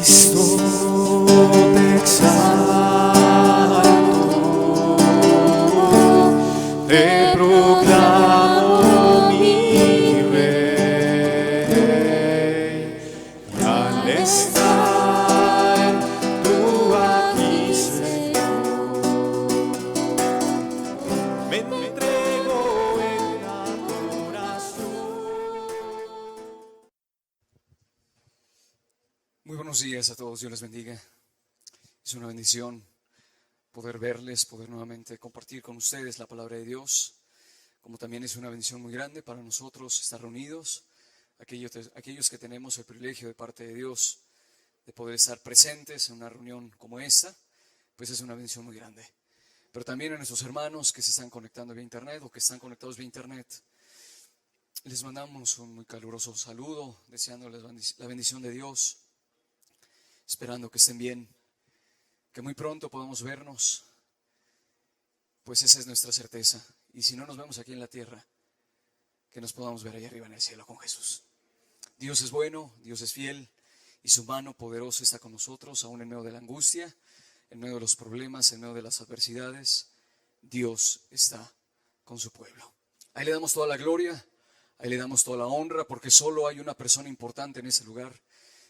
te exalto, te proclamo mi Rey, y al estar tú aquí, Señor, me entrego en adoración. Muy buenos días a todos, Dios les bendiga. Es una bendición poder verles, poder nuevamente compartir con ustedes la palabra de Dios, como también es una bendición muy grande para nosotros estar reunidos, aquellos que tenemos el privilegio de parte de Dios de poder estar presentes en una reunión como esta, pues es una bendición muy grande. Pero también a nuestros hermanos que se están conectando vía internet o que están conectados vía internet, les mandamos un muy caluroso saludo, deseándoles la bendición de Dios, esperando que estén bien, que muy pronto podamos vernos, pues esa es nuestra certeza. Y si no nos vemos aquí en la tierra, que nos podamos ver allá arriba en el cielo con Jesús. Dios es bueno, Dios es fiel, y su mano poderosa está con nosotros, aún en medio de la angustia, en medio de los problemas, en medio de las adversidades. Dios está con su pueblo. Ahí le damos toda la gloria, ahí le damos toda la honra, porque solo hay una persona importante en ese lugar,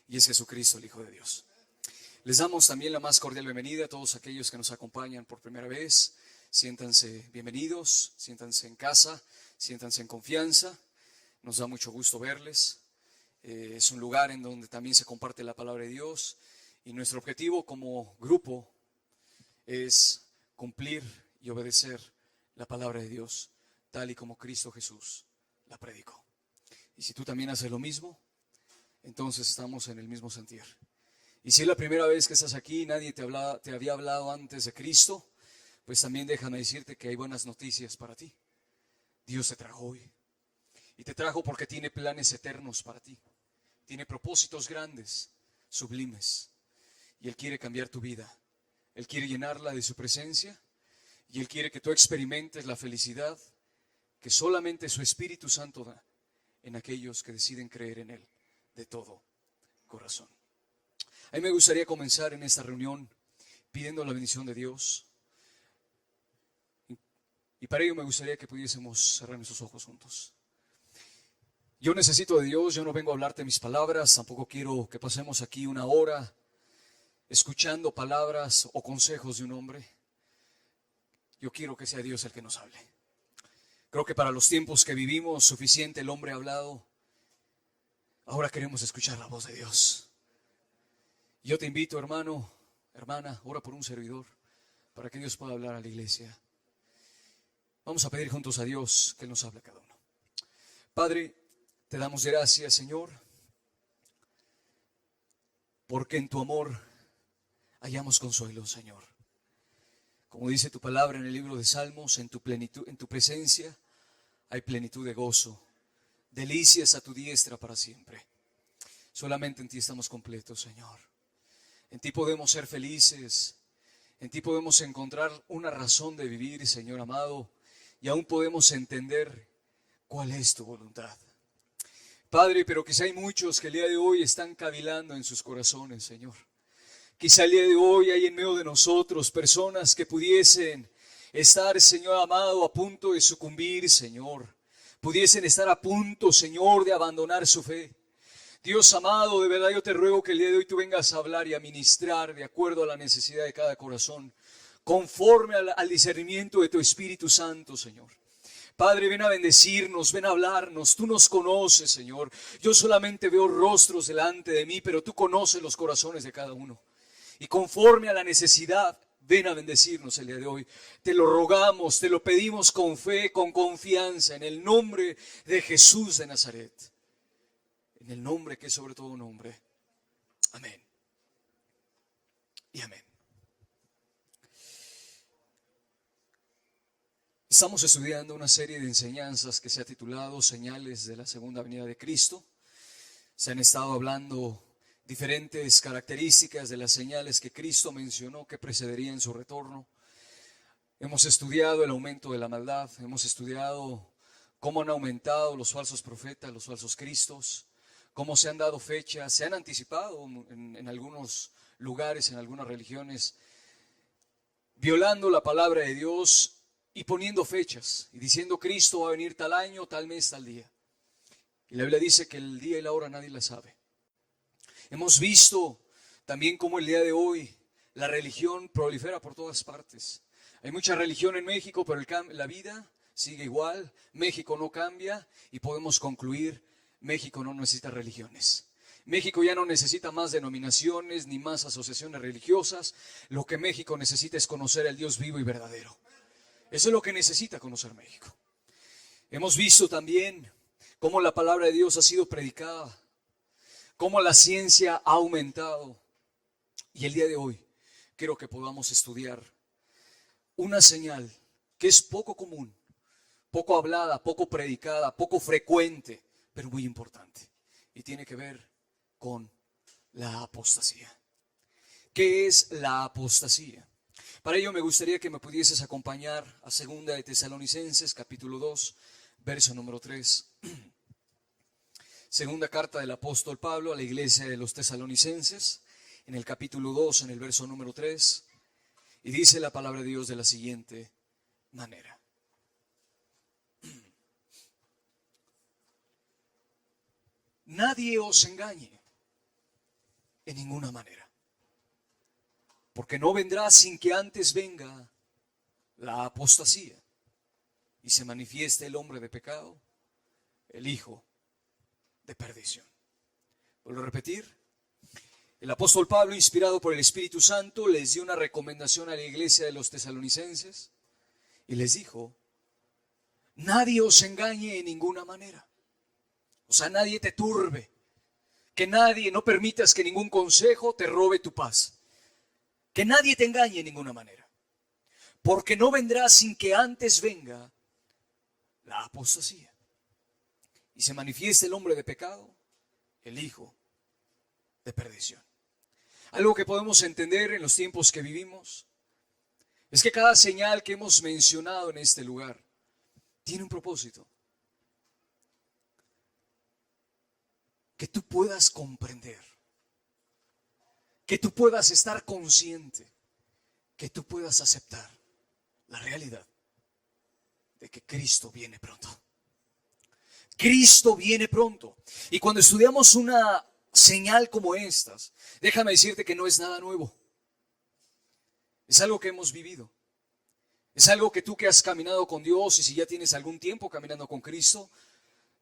y es Jesucristo, el Hijo de Dios. Les damos también la más cordial bienvenida a todos aquellos que nos acompañan por primera vez. Siéntanse bienvenidos, siéntanse en casa, siéntanse en confianza. Nos da mucho gusto verles. Es un lugar en donde también se comparte la palabra de Dios, y nuestro objetivo como grupo es cumplir y obedecer la palabra de Dios, tal y como Cristo Jesús la predicó. Y si tú también haces lo mismo, entonces estamos en el mismo sentir. Y si es la primera vez que estás aquí y nadie te había hablado antes de Cristo, pues también déjame decirte que hay buenas noticias para ti. Dios te trajo hoy. Y te trajo porque tiene planes eternos para ti. Tiene propósitos grandes, sublimes. Y Él quiere cambiar tu vida. Él quiere llenarla de su presencia. Y Él quiere que tú experimentes la felicidad que solamente su Espíritu Santo da en aquellos que deciden creer en Él de todo corazón. A mí me gustaría comenzar en esta reunión pidiendo la bendición de Dios. Y para ello me gustaría que pudiésemos cerrar nuestros ojos juntos. Yo necesito de Dios, yo no vengo a hablarte mis palabras, tampoco quiero que pasemos aquí una hora escuchando palabras o consejos de un hombre. Yo quiero que sea Dios el que nos hable. Creo que para los tiempos que vivimos, suficiente el hombre ha hablado. Ahora queremos escuchar la voz de Dios. Yo te invito, hermano, hermana, ora por un servidor para que Dios pueda hablar a la iglesia. Vamos a pedir juntos a Dios que Él nos hable a cada uno. Padre, te damos gracias, Señor, porque en tu amor hallamos consuelo, Señor. Como dice tu palabra en el libro de Salmos, en tu plenitud, en tu presencia hay plenitud de gozo, delicias a tu diestra para siempre. Solamente en ti estamos completos, Señor. En ti podemos ser felices, en ti podemos encontrar una razón de vivir, Señor amado, y aún podemos entender cuál es tu voluntad. Padre, pero quizá hay muchos que el día de hoy están cavilando en sus corazones, Señor. Quizá el día de hoy hay en medio de nosotros personas que pudiesen estar, Señor amado, a punto de sucumbir, Señor. Pudiesen estar a punto, Señor, de abandonar su fe. Dios amado, de verdad yo te ruego que el día de hoy tú vengas a hablar y a ministrar de acuerdo a la necesidad de cada corazón, conforme al discernimiento de tu Espíritu Santo, Señor. Padre, ven a bendecirnos, ven a hablarnos, tú nos conoces, Señor. Yo solamente veo rostros delante de mí, pero tú conoces los corazones de cada uno. Y conforme a la necesidad, ven a bendecirnos el día de hoy. Te lo rogamos, te lo pedimos con fe, con confianza, en el nombre de Jesús de Nazaret. En el nombre que es sobre todo nombre. Amén. Y amén. Estamos estudiando una serie de enseñanzas que se ha titulado Señales de la Segunda Venida de Cristo. Se han estado hablando diferentes características de las señales que Cristo mencionó que precederían su retorno. Hemos estudiado el aumento de la maldad, hemos estudiado cómo han aumentado los falsos profetas, los falsos cristos, cómo se han dado fechas, se han anticipado en algunos lugares, en algunas religiones, violando la palabra de Dios y poniendo fechas y diciendo Cristo va a venir tal año, tal mes, tal día. Y la Biblia dice que el día y la hora nadie la sabe. Hemos visto también cómo el día de hoy la religión prolifera por todas partes. Hay mucha religión en México, pero la vida sigue igual. México no cambia y podemos concluir, México no necesita religiones. México ya no necesita más denominaciones ni más asociaciones religiosas. Lo que México necesita es conocer al Dios vivo y verdadero. Eso es lo que necesita conocer México. Hemos visto también cómo la palabra de Dios ha sido predicada, cómo la ciencia ha aumentado. Y el día de hoy quiero que podamos estudiar una señal que es poco común, poco hablada, poco predicada, poco frecuente, pero muy importante. Y tiene que ver con la apostasía. ¿Qué es la apostasía? Para ello me gustaría que me pudieses acompañar a 2 de Tesalonicenses, capítulo 2, verso número 3. Segunda carta del apóstol Pablo a la iglesia de los tesalonicenses, en el capítulo 2, en el verso número 3, y dice la palabra de Dios de la siguiente manera. Nadie os engañe en ninguna manera, porque no vendrá sin que antes venga la apostasía y se manifieste el hombre de pecado, el hijo de perdición. Vuelvo a repetir. El apóstol Pablo, inspirado por el Espíritu Santo, les dio una recomendación a la iglesia de los tesalonicenses y les dijo: nadie os engañe en ninguna manera. O sea, nadie te turbe, que nadie, no permitas que ningún consejo te robe tu paz, que nadie te engañe en ninguna manera, porque no vendrá sin que antes venga la apostasía y se manifieste el hombre de pecado, el hijo de perdición. Algo que podemos entender en los tiempos que vivimos es que cada señal que hemos mencionado en este lugar tiene un propósito. Que tú puedas comprender, que tú puedas estar consciente, que tú puedas aceptar la realidad de que Cristo viene pronto. Cristo viene pronto. Y cuando estudiamos una señal como estas, déjame decirte que no es nada nuevo. Es algo que hemos vivido. Es algo que tú que has caminado con Dios, y si ya tienes algún tiempo caminando con Cristo,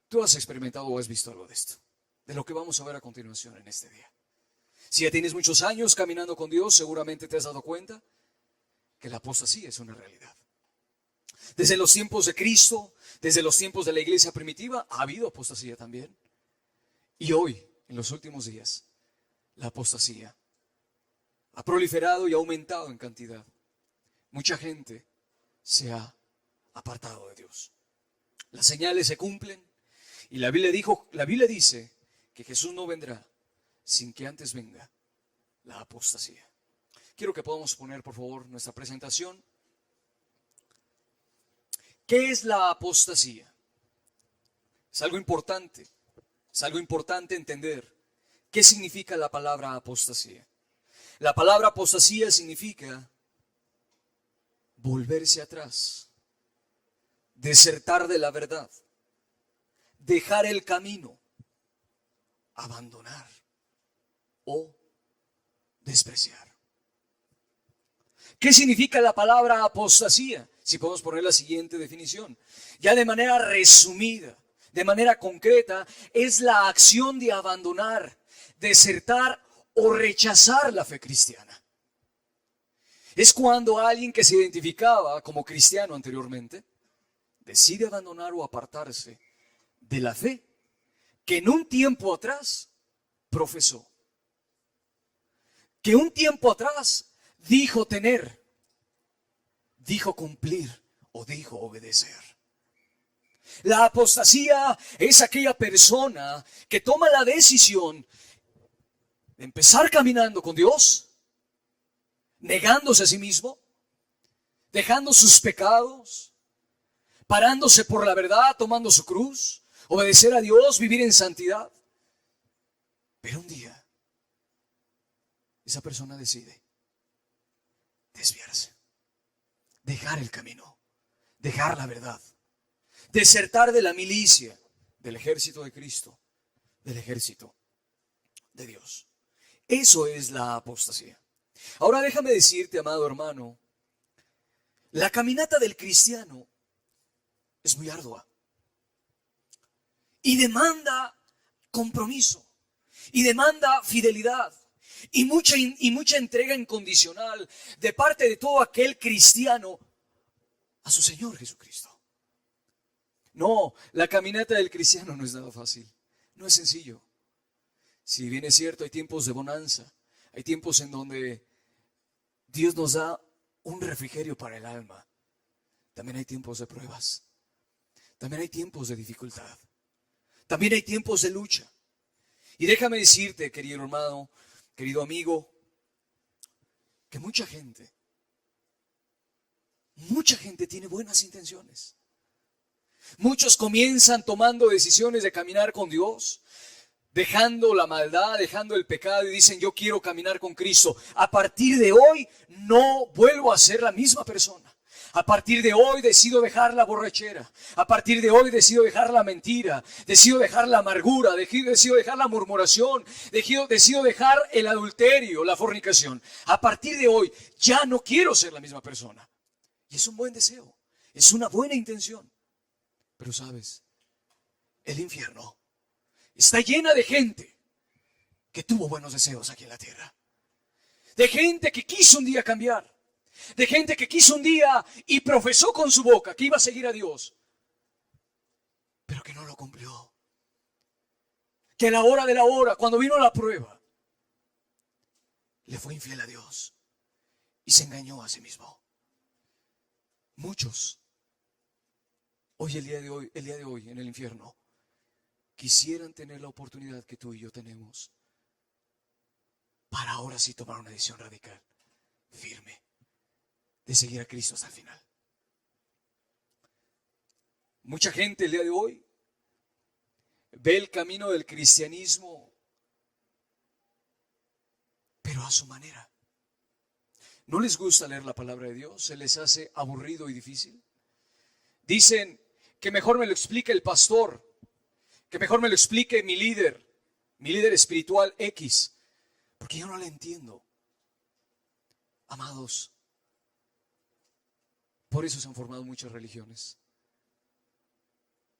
tú has experimentado o has visto algo de esto, de lo que vamos a ver a continuación en este día. Si ya tienes muchos años caminando con Dios, seguramente te has dado cuenta que la apostasía es una realidad. Desde los tiempos de Cristo, desde los tiempos de la iglesia primitiva, ha habido apostasía también. Y hoy, en los últimos días, la apostasía ha proliferado y ha aumentado en cantidad. Mucha gente se ha apartado de Dios. Las señales se cumplen y la Biblia dice que Jesús no vendrá sin que antes venga la apostasía. Quiero que podamos poner, por favor, nuestra presentación. ¿Qué es la apostasía? Es algo importante entender qué significa la palabra apostasía. La palabra apostasía significa volverse atrás, desertar de la verdad, dejar el camino, abandonar o despreciar. ¿Qué significa la palabra apostasía? Si podemos poner la siguiente definición, ya de manera resumida, de manera concreta, es la acción de abandonar, desertar o rechazar la fe cristiana. Es cuando alguien que se identificaba como cristiano anteriormente decide abandonar o apartarse de la fe que en un tiempo atrás profesó, que un tiempo atrás dijo tener, dijo cumplir o dijo obedecer. La apostasía es aquella persona que toma la decisión de empezar caminando con Dios, negándose a sí mismo, dejando sus pecados, parándose por la verdad, tomando su cruz, obedecer a Dios, vivir en santidad. Pero un día, esa persona decide desviarse, dejar el camino, dejar la verdad, desertar de la milicia, del ejército de Cristo, del ejército de Dios. Eso es la apostasía. Ahora déjame decirte, amado hermano, la caminata del cristiano es muy ardua y demanda compromiso y demanda fidelidad y mucha entrega incondicional de parte de todo aquel cristiano a su Señor Jesucristo. No, la caminata del cristiano no es nada fácil, no es sencillo. Si bien es cierto, hay tiempos de bonanza, hay tiempos en donde Dios nos da un refrigerio para el alma. También hay tiempos de pruebas, también hay tiempos de dificultad, también hay tiempos de lucha. Y déjame decirte, querido hermano, querido amigo, que mucha gente tiene buenas intenciones. Muchos comienzan tomando decisiones de caminar con Dios, dejando la maldad, dejando el pecado y dicen: yo quiero caminar con Cristo. A partir de hoy no vuelvo a ser la misma persona. A partir de hoy decido dejar la borrachera. A partir de hoy decido dejar la mentira. Decido dejar la amargura. Decido dejar la murmuración. Decido dejar el adulterio, la fornicación. A partir de hoy ya no quiero ser la misma persona. Y es un buen deseo. Es una buena intención. Pero sabes, el infierno está llena de gente que tuvo buenos deseos aquí en la tierra. De gente que quiso un día cambiar. De gente que quiso un día y profesó con su boca que iba a seguir a Dios, pero que no lo cumplió. Que a la hora de la hora, cuando vino la prueba, le fue infiel a Dios y se engañó a sí mismo. Muchos, el día de hoy en el infierno, quisieran tener la oportunidad que tú y yo tenemos para ahora sí tomar una decisión radical, firme, de seguir a Cristo hasta el final. Mucha gente el día de hoy ve el camino del cristianismo, pero a su manera. No les gusta leer la palabra de Dios, se les hace aburrido y difícil. Dicen que mejor me lo explique el pastor, que mejor me lo explique mi líder espiritual X, porque yo no la entiendo. Amados, por eso se han formado muchas religiones,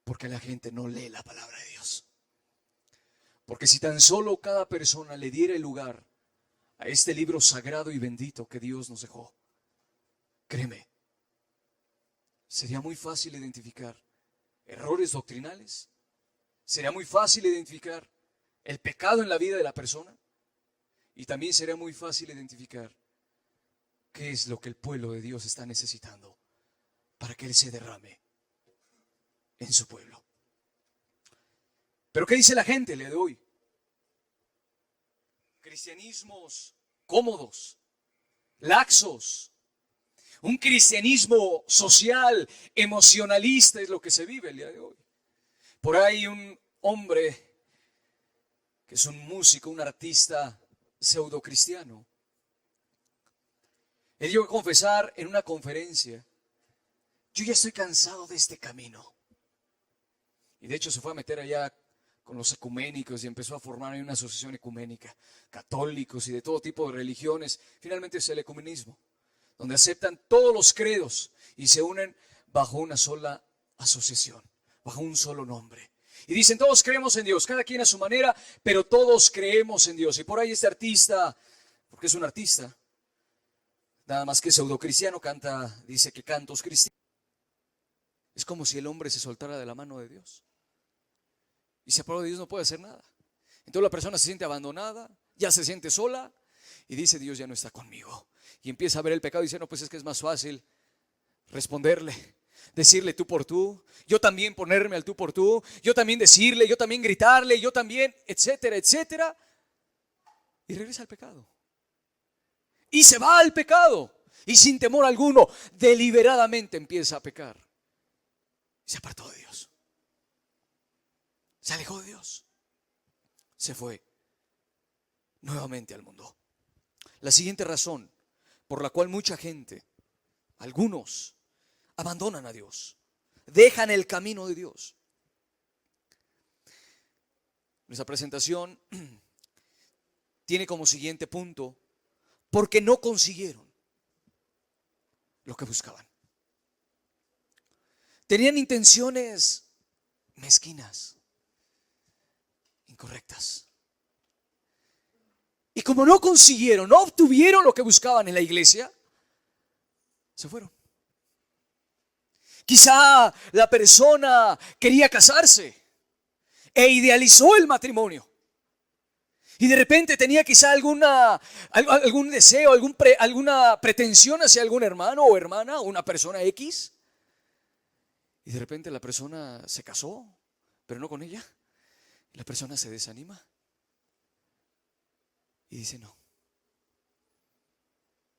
porque la gente no lee la palabra de Dios. Porque si tan solo cada persona le diera el lugar a este libro sagrado y bendito que Dios nos dejó, créeme, sería muy fácil identificar errores doctrinales, sería muy fácil identificar el pecado en la vida de la persona, y también sería muy fácil identificar qué es lo que el pueblo de Dios está necesitando para que Él se derrame en su pueblo. Pero ¿qué dice la gente el día de hoy? Cristianismos cómodos, laxos, un cristianismo social, emocionalista es lo que se vive el día de hoy. Por ahí un hombre que es un músico, un artista pseudo cristiano, él llegó a confesar en una conferencia: yo ya estoy cansado de este camino. Y de hecho se fue a meter allá con los ecuménicos y empezó a formar una asociación ecuménica, católicos y de todo tipo de religiones. Finalmente es el ecumenismo, donde aceptan todos los credos y se unen bajo una sola asociación, bajo un solo nombre. Y dicen: todos creemos en Dios, cada quien a su manera, pero todos creemos en Dios. Y por ahí este artista, porque es un artista, nada más que pseudocristiano, dice que cantos cristianos. Es como si el hombre se soltara de la mano de Dios y separado de Dios no puede hacer nada. Entonces la persona se siente abandonada, ya se siente sola y dice: Dios ya no está conmigo. Y empieza a ver el pecado y dice: no, pues es que es más fácil responderle, decirle tú por tú, yo también ponerme al tú por tú, yo también decirle, yo también gritarle, yo también, etcétera, etcétera. Y regresa al pecado. Y se va al pecado. Y sin temor alguno, deliberadamente empieza a pecar. Se apartó de Dios. Se alejó de Dios. Se fue nuevamente al mundo. La siguiente razón por la cual mucha gente, algunos, abandonan a Dios, dejan el camino de Dios. Nuestra presentación tiene como siguiente punto: porque no consiguieron lo que buscaban. Tenían intenciones mezquinas, incorrectas. Y como no consiguieron, no obtuvieron lo que buscaban en la iglesia, se fueron. Quizá la persona quería casarse e idealizó el matrimonio. Y de repente tenía quizá algún deseo, alguna pretensión hacia algún hermano o hermana o una persona X. Y de repente la persona se casó, pero no con ella. La persona se desanima y dice: no,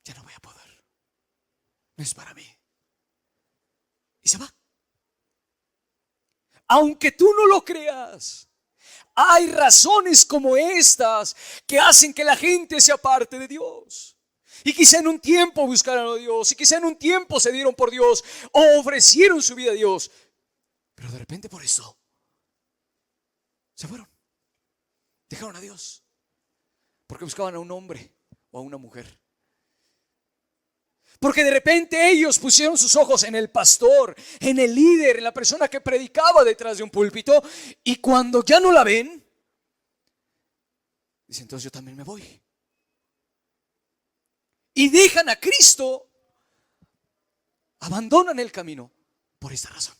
ya no voy a poder, no es para mí. Y se va. Aunque tú no lo creas, hay razones como estas que hacen que la gente se aparte de Dios. Y quizá en un tiempo buscaron a Dios, y quizá en un tiempo se dieron por Dios o ofrecieron su vida a Dios, pero de repente por eso se fueron, dejaron a Dios, porque buscaban a un hombre o a una mujer. Porque de repente ellos pusieron sus ojos en el pastor, en el líder, en la persona que predicaba detrás de un púlpito, y cuando ya no la ven, dicen: entonces yo también me voy. Y dejan a Cristo, abandonan el camino por esta razón.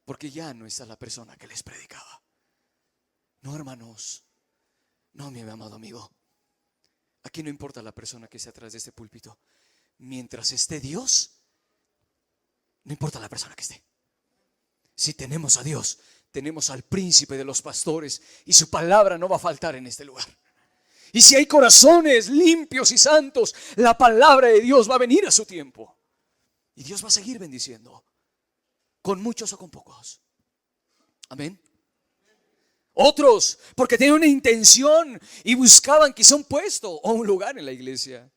Porque ya no está la persona que les predicaba. No, hermanos, no, mi amado amigo. Aquí no importa la persona que esté atrás de este púlpito. Mientras esté Dios, no importa la persona que esté. Si tenemos a Dios, tenemos al príncipe de los pastores, y su palabra no va a faltar en este lugar. Y si hay corazones limpios y santos, la palabra de Dios va a venir a su tiempo. Y Dios va a seguir bendiciendo, con muchos o con pocos. Amén. Otros, porque tenían una intención y buscaban quizá un puesto o un lugar en la iglesia.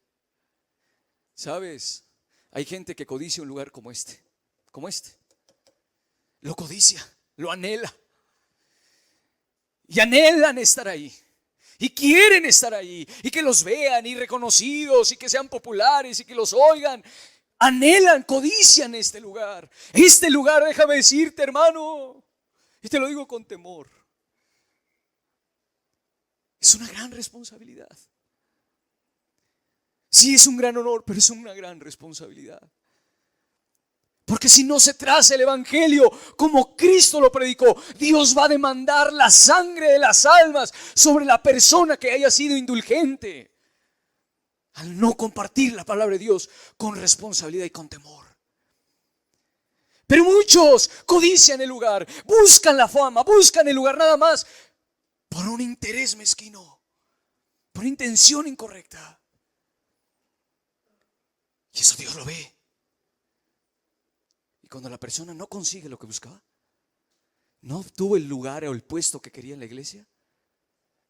¿Sabes? Hay gente que codicia un lugar como este. Lo codicia, lo anhela. Y anhelan estar ahí. Y quieren estar ahí. Y que los vean y reconocidos y que sean populares y que los oigan. Anhelan, codician este lugar. Este lugar, déjame decirte, hermano, y te lo digo con temor, es una gran responsabilidad. Sí, es un gran honor, pero es una gran responsabilidad. Porque si no se traza el evangelio como Cristo lo predicó, Dios va a demandar la sangre de las almas sobre la persona que haya sido indulgente al no compartir la palabra de Dios con responsabilidad y con temor. Pero muchos codician el lugar, buscan la fama, buscan el lugar nada más por un interés mezquino, por una intención incorrecta. Y eso Dios lo ve. Y cuando la persona no consigue lo que buscaba, no obtuvo el lugar o el puesto que quería en la iglesia,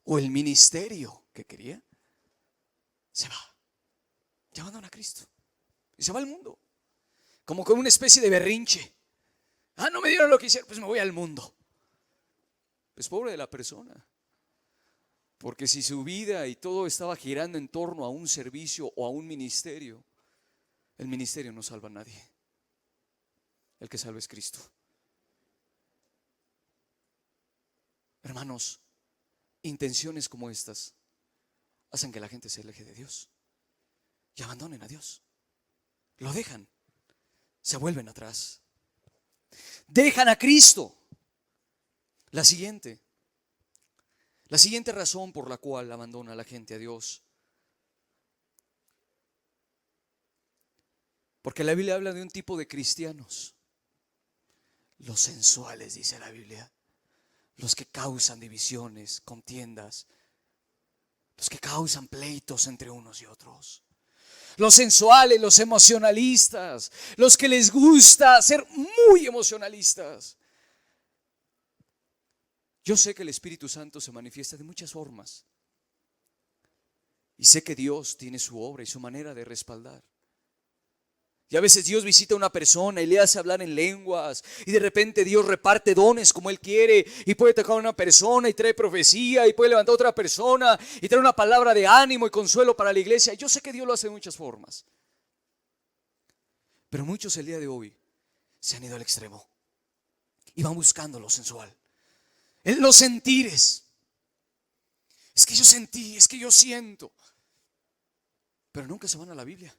o el ministerio que quería, se va, ya abandona a Cristo y se va al mundo, como con una especie de berrinche. No me dieron lo que hicieron, pues me voy al mundo. Pues pobre de la persona, porque si su vida y todo estaba girando en torno a un servicio o a un ministerio, el ministerio no salva a nadie. El que salva es Cristo. Hermanos, intenciones como estas hacen que la gente se aleje de Dios y abandonen a Dios. Lo dejan, se vuelven atrás, dejan a Cristo. La siguiente razón por la cual abandona la gente a Dios, porque la Biblia habla de un tipo de cristianos, los sensuales, dice la Biblia, los que causan divisiones, contiendas, los que causan pleitos entre unos y otros. Los sensuales, los emocionalistas, los que les gusta ser muy emocionalistas. Yo sé que el Espíritu Santo se manifiesta de muchas formas. Y sé que Dios tiene su obra y su manera de respaldar. Y a veces Dios visita a una persona y le hace hablar en lenguas. Y de repente Dios reparte dones como Él quiere. Y puede tocar a una persona y trae profecía. Y puede levantar a otra persona y traer una palabra de ánimo y consuelo para la iglesia. Yo sé que Dios lo hace de muchas formas. Pero muchos el día de hoy se han ido al extremo. Y van buscando lo sensual. En los sentires. Es que yo sentí, es que yo siento. Pero nunca se van a la Biblia.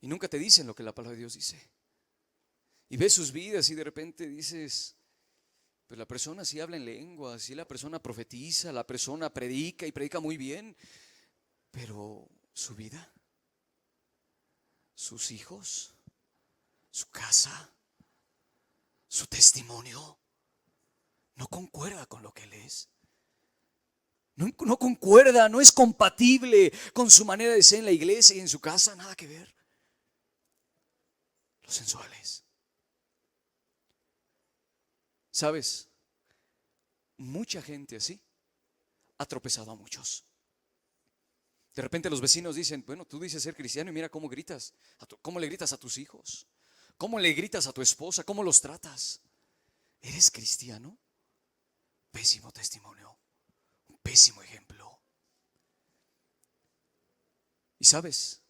Y nunca te dicen lo que la palabra de Dios dice. Y ves sus vidas y de repente dices, pues la persona sí habla en lenguas, sí la persona profetiza, la persona predica y predica muy bien. Pero su vida, sus hijos, su casa, su testimonio, no concuerda con lo que él es. No concuerda, no es compatible con su manera de ser en la iglesia y en su casa, nada que ver. Los sensuales. ¿Sabes? Mucha gente así ha tropezado a muchos. De repente los vecinos dicen, bueno, tú dices ser cristiano y mira cómo gritas, cómo le gritas a tus hijos, cómo le gritas a tu esposa, cómo los tratas. ¿Eres cristiano? Pésimo testimonio, un pésimo ejemplo. Y sabes,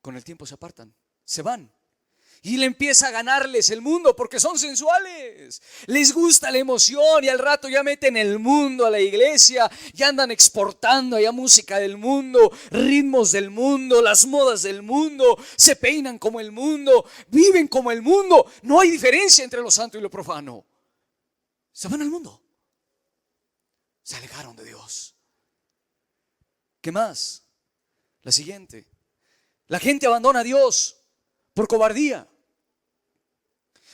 con el tiempo se apartan, se van. Y le empieza a ganarles el mundo porque son sensuales. Les gusta la emoción y al rato ya meten el mundo a la iglesia. Ya andan exportando allá música del mundo, ritmos del mundo, las modas del mundo. Se peinan como el mundo, viven como el mundo. No hay diferencia entre lo santo y lo profano. Se van al mundo. Se alejaron de Dios. ¿Qué más? La siguiente. La gente abandona a Dios por cobardía.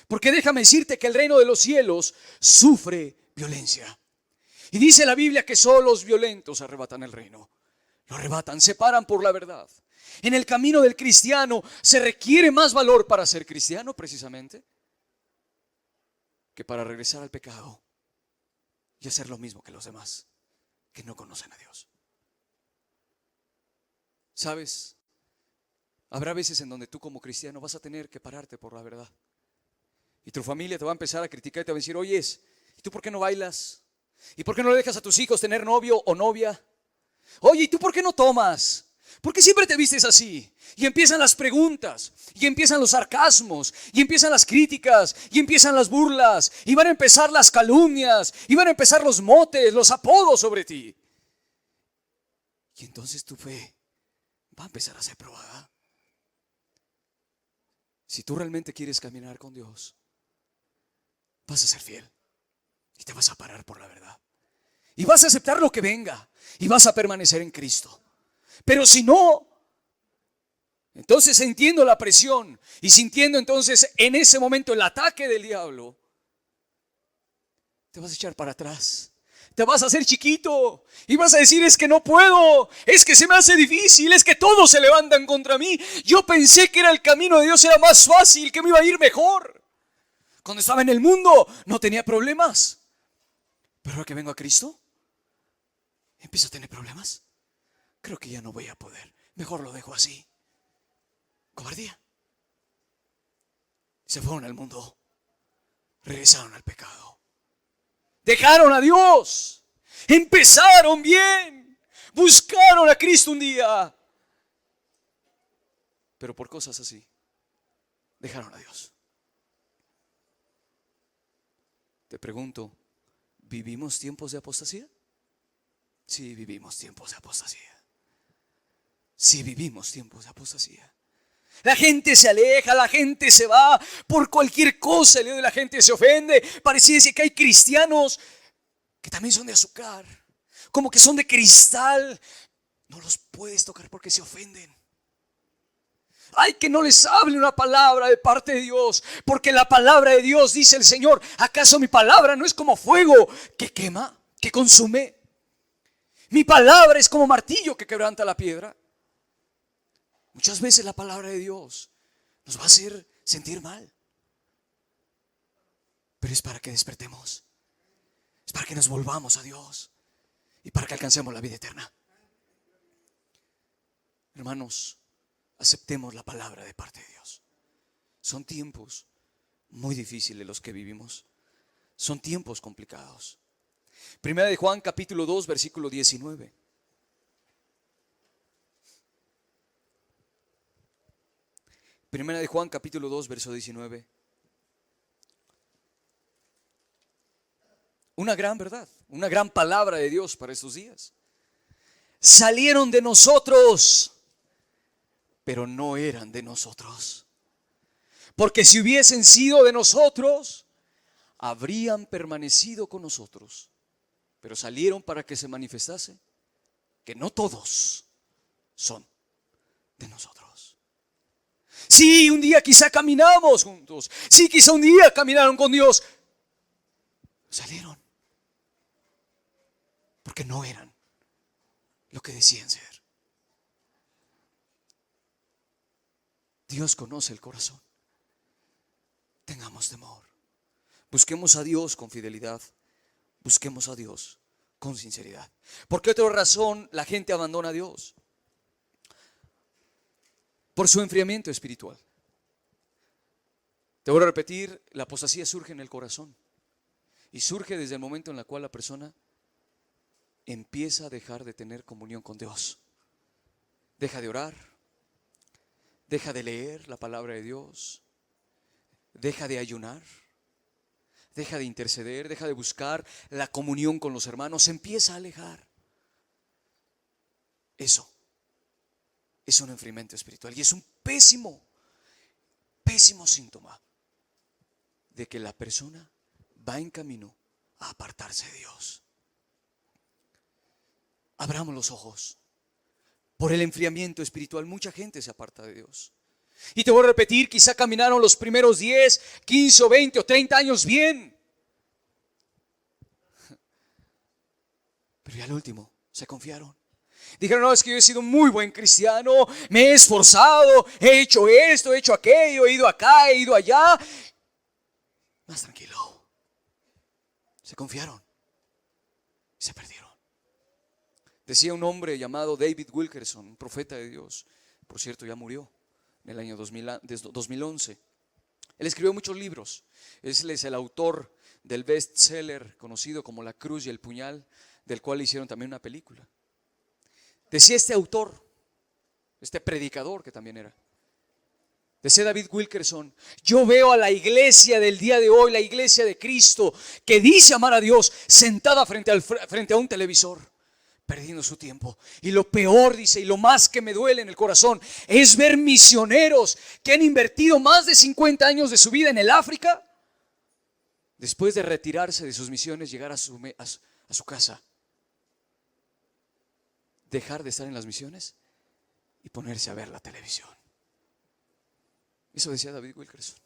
Porque déjame decirte que el reino de los cielos sufre violencia. Y dice la Biblia que solo los violentos arrebatan el reino. Lo arrebatan, se paran por la verdad. En el camino del cristiano se requiere más valor para ser cristiano precisamente que para regresar al pecado y hacer lo mismo que los demás que no conocen a Dios. ¿Sabes? Habrá veces en donde tú como cristiano vas a tener que pararte por la verdad. Y tu familia te va a empezar a criticar y te va a decir, oye, ¿y tú por qué no bailas? ¿Y por qué no le dejas a tus hijos tener novio o novia? Oye, ¿y tú por qué no tomas? ¿Por qué siempre te vistes así? Y empiezan las preguntas, y empiezan los sarcasmos, y empiezan las críticas, y empiezan las burlas, y van a empezar las calumnias, y van a empezar los motes, los apodos sobre ti. Y entonces tu fe va a empezar a ser probada. Si tú realmente quieres caminar con Dios, vas a ser fiel y te vas a parar por la verdad. Y vas a aceptar lo que venga y vas a permanecer en Cristo. Pero si no, entonces sintiendo la presión y sintiendo entonces en ese momento el ataque del diablo, te vas a echar para atrás. Te vas a hacer chiquito y vas a decir, es que no puedo, es que se me hace difícil, es que todos se levantan contra mí. Yo pensé que era el camino de Dios, era más fácil, que me iba a ir mejor. Cuando estaba en el mundo no tenía problemas. Pero ahora que vengo a Cristo, empiezo a tener problemas. Creo que ya no voy a poder. Mejor lo dejo así. Cobardía. Se fueron al mundo. Regresaron al pecado. Dejaron a Dios. Empezaron bien. Buscaron a Cristo un día. Pero por cosas así, dejaron a Dios. Te pregunto, ¿vivimos tiempos de apostasía? Sí, vivimos tiempos de apostasía. Sí, vivimos tiempos de apostasía. La gente se aleja, la gente se va por cualquier cosa, la gente se ofende. Pareciera que hay cristianos que también son de azúcar, como que son de cristal. No los puedes tocar porque se ofenden. Ay, que no les hable una palabra de parte de Dios, porque la palabra de Dios, dice el Señor, ¿acaso mi palabra no es como fuego que quema, que consume? Mi palabra es como martillo que quebranta la piedra. Muchas veces la palabra de Dios nos va a hacer sentir mal, pero es para que despertemos. Es para que nos volvamos a Dios y para que alcancemos la vida eterna. Hermanos, aceptemos la palabra de parte de Dios. Son tiempos muy difíciles los que vivimos. Son tiempos complicados. Primera de Juan capítulo 2 versículo 19. Primera de Juan capítulo 2 verso 19. Una gran verdad, una gran palabra de Dios para estos días. Salieron de nosotros, pero no eran de nosotros. Porque si hubiesen sido de nosotros, habrían permanecido con nosotros. Pero salieron para que se manifestase que no todos son de nosotros. Sí, un día quizá caminamos juntos. Sí, quizá un día caminaron con Dios. Salieron porque no eran lo que decían ser. Dios conoce el corazón. Tengamos temor. Busquemos a Dios con fidelidad. Busquemos a Dios con sinceridad. ¿Por qué otra razón la gente abandona a Dios? Por su enfriamiento espiritual. Te voy a repetir, la apostasía surge en el corazón. Y surge desde el momento en el cual la persona empieza a dejar de tener comunión con Dios. Deja de orar, deja de leer la palabra de Dios, deja de ayunar, deja de interceder, deja de buscar la comunión con los hermanos, se empieza a alejar. Eso es un enfriamiento espiritual y es un pésimo síntoma de que la persona va en camino a apartarse de Dios. Abramos los ojos. Por el enfriamiento espiritual mucha gente se aparta de Dios. Y te voy a repetir, quizá caminaron los primeros 10, 15 o 20 o 30 años bien. Pero ya al último se confiaron. Dijeron, no, es que yo he sido un muy buen cristiano, me he esforzado, he hecho esto, he hecho aquello, he ido acá, he ido allá. Más tranquilo. Se confiaron. Se perdieron. Decía un hombre llamado David Wilkerson, un profeta de Dios. Por cierto, ya murió en el año 2011. Él escribió muchos libros. Él es el autor del bestseller conocido como La Cruz y el Puñal, del cual hicieron también una película. Decía este autor, este predicador que también era, decía David Wilkerson, yo veo a la iglesia del día de hoy, la iglesia de Cristo, que dice amar a Dios, sentada frente a un televisor, perdiendo su tiempo. Y lo peor, dice, y lo más que me duele en el corazón, es ver misioneros que han invertido más de 50 años de su vida en el África, después de retirarse de sus misiones, llegar a su casa, dejar de estar en las misiones y ponerse a ver la televisión. Eso decía David Wilkerson.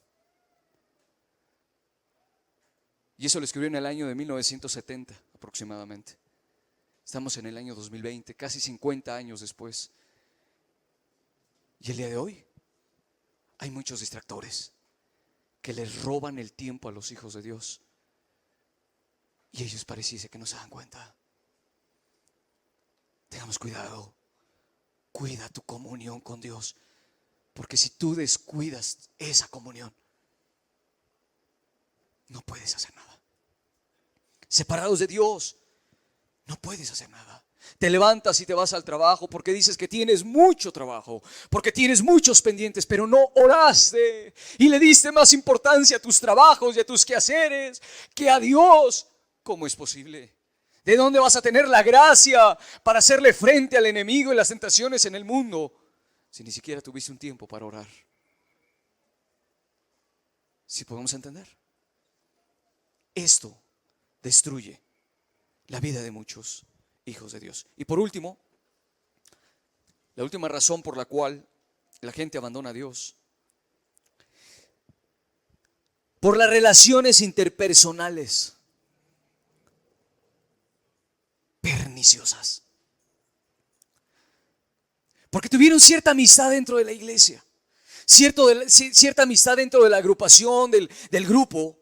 Y eso lo escribió en el año de 1970 aproximadamente. Estamos en el año 2020, casi 50 años después. Y el día de hoy hay muchos distractores que les roban el tiempo a los hijos de Dios. Y ellos pareciese que no se dan cuenta. Tengamos cuidado. Cuida tu comunión con Dios. Porque si tú descuidas esa comunión, no puedes hacer nada. Separados de Dios, no puedes hacer nada. Te levantas y te vas al trabajo porque dices que tienes mucho trabajo, porque tienes muchos pendientes, pero no oraste y le diste más importancia a tus trabajos y a tus quehaceres que a Dios. ¿Cómo es posible? ¿De dónde vas a tener la gracia para hacerle frente al enemigo y las tentaciones en el mundo si ni siquiera tuviste un tiempo para orar? ¿Sí podemos entender? Esto destruye la vida de muchos hijos de Dios. Y por último, la última razón por la cual la gente abandona a Dios: por las relaciones interpersonales perniciosas. Porque tuvieron cierta amistad dentro de la iglesia, cierta amistad dentro de la agrupación, del grupo.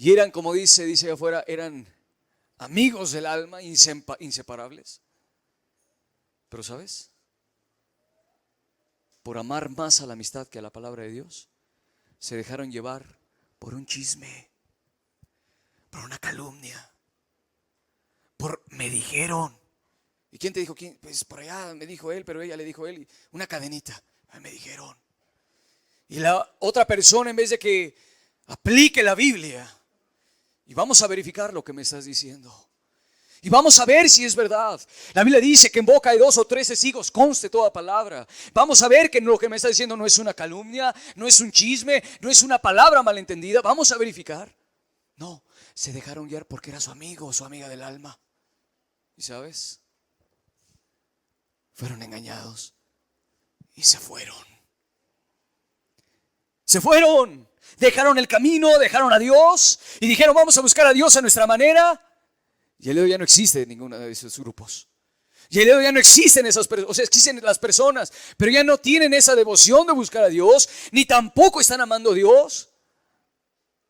Y eran, como dice afuera, eran amigos del alma, inseparables. Pero ¿sabes? Por amar más a la amistad que a la palabra de Dios, se dejaron llevar por un chisme, por una calumnia, por me dijeron. ¿Y quién te dijo? ¿Quién? Pues por allá me dijo él, pero ella le dijo a él. Una cadenita. Me dijeron. Y la otra persona, en vez de que aplique la Biblia, y vamos a verificar lo que me estás diciendo, y vamos a ver si es verdad. La Biblia dice que en boca de 2 o 3 testigos conste toda palabra. Vamos a ver que lo que me está diciendo no es una calumnia, no es un chisme, no es una palabra malentendida. Vamos a verificar. No, se dejaron guiar porque era su amigo o su amiga del alma. ¿Y sabes? Fueron engañados y se fueron. Se fueron, dejaron el camino, dejaron a Dios y dijeron vamos a buscar a Dios a nuestra manera. Y el día de hoy ya no existe ninguno de esos grupos. Y el día de hoy ya no existen esas personas, o sea, existen las personas, pero ya no tienen esa devoción de buscar a Dios, ni tampoco están amando a Dios,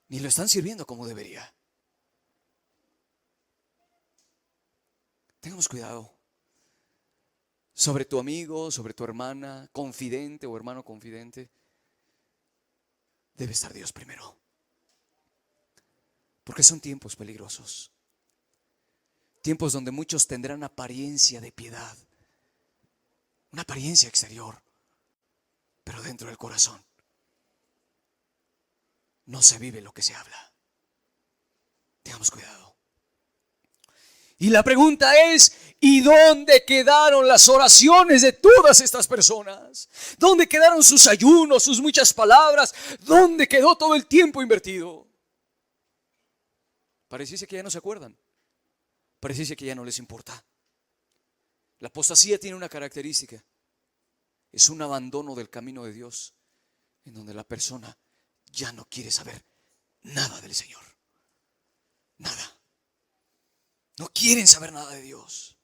ni lo están sirviendo como debería. Tengamos cuidado. Sobre tu amigo, sobre tu hermana, confidente o hermano confidente, debe estar Dios primero. Porque son tiempos peligrosos. Tiempos donde muchos tendrán apariencia de piedad, una apariencia exterior, pero dentro del corazón no se vive lo que se habla. Tengamos cuidado. Y la pregunta es, ¿y dónde quedaron las oraciones de todas estas personas? ¿Dónde quedaron sus ayunos, sus muchas palabras? ¿Dónde quedó todo el tiempo invertido? Pareciese que ya no se acuerdan. Pareciese que ya no les importa. La apostasía tiene una característica. Es un abandono del camino de Dios, en donde la persona ya no quiere saber nada del Señor. Nada. No quieren saber nada de Dios.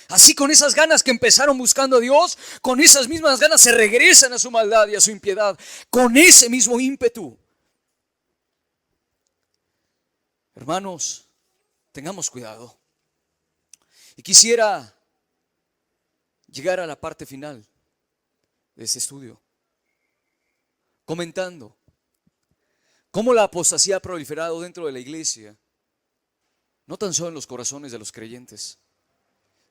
Así, con esas ganas que empezaron buscando a Dios, con esas mismas ganas se regresan a su maldad y a su impiedad, con ese mismo ímpetu. Hermanos, tengamos cuidado. Y quisiera llegar a la parte final de este estudio, comentando cómo la apostasía ha proliferado dentro de la iglesia, no tan solo en los corazones de los creyentes,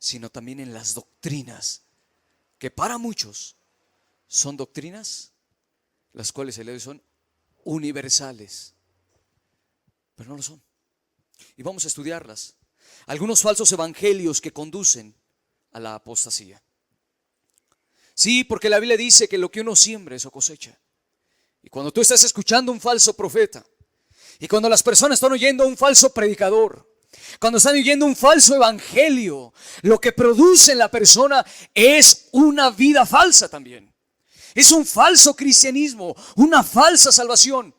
sino también en las doctrinas, que para muchos son doctrinas las cuales se le son universales, pero no lo son. Y vamos a estudiarlas. Algunos falsos evangelios que conducen a la apostasía. Sí, porque la Biblia dice que lo que uno siembra, eso cosecha. Y cuando tú estás escuchando un falso profeta, y cuando las personas están oyendo a un falso predicador, cuando están oyendo un falso evangelio, lo que produce en la persona es una vida falsa también. Es un falso cristianismo, una falsa salvación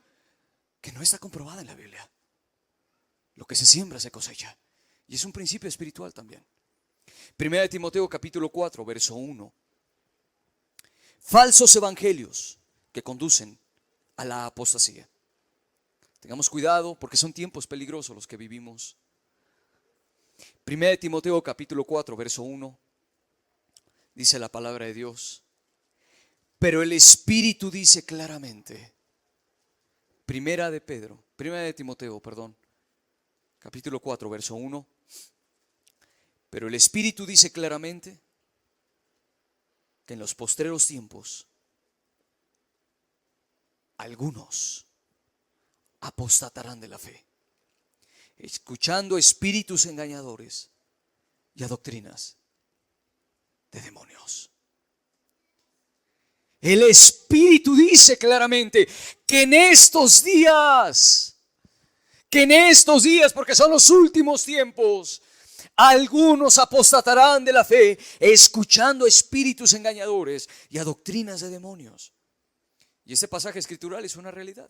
que no está comprobada en la Biblia. Lo que se siembra se cosecha. Y es un principio espiritual también. Primera de Timoteo capítulo 4, verso 1. Falsos evangelios que conducen a la apostasía. Tengamos cuidado porque son tiempos peligrosos los que vivimos. Primera de Timoteo capítulo 4, verso 1. Dice la palabra de Dios. Pero el Espíritu dice claramente. Primera de Timoteo, capítulo 4, verso 1. Pero el Espíritu dice claramente que en los postreros tiempos algunos apostatarán de la fe, escuchando espíritus engañadores y a doctrinas de demonios. El Espíritu dice claramente que en estos días, porque son los últimos tiempos, algunos apostatarán de la fe, escuchando espíritus engañadores y a doctrinas de demonios. Y este pasaje escritural es una realidad.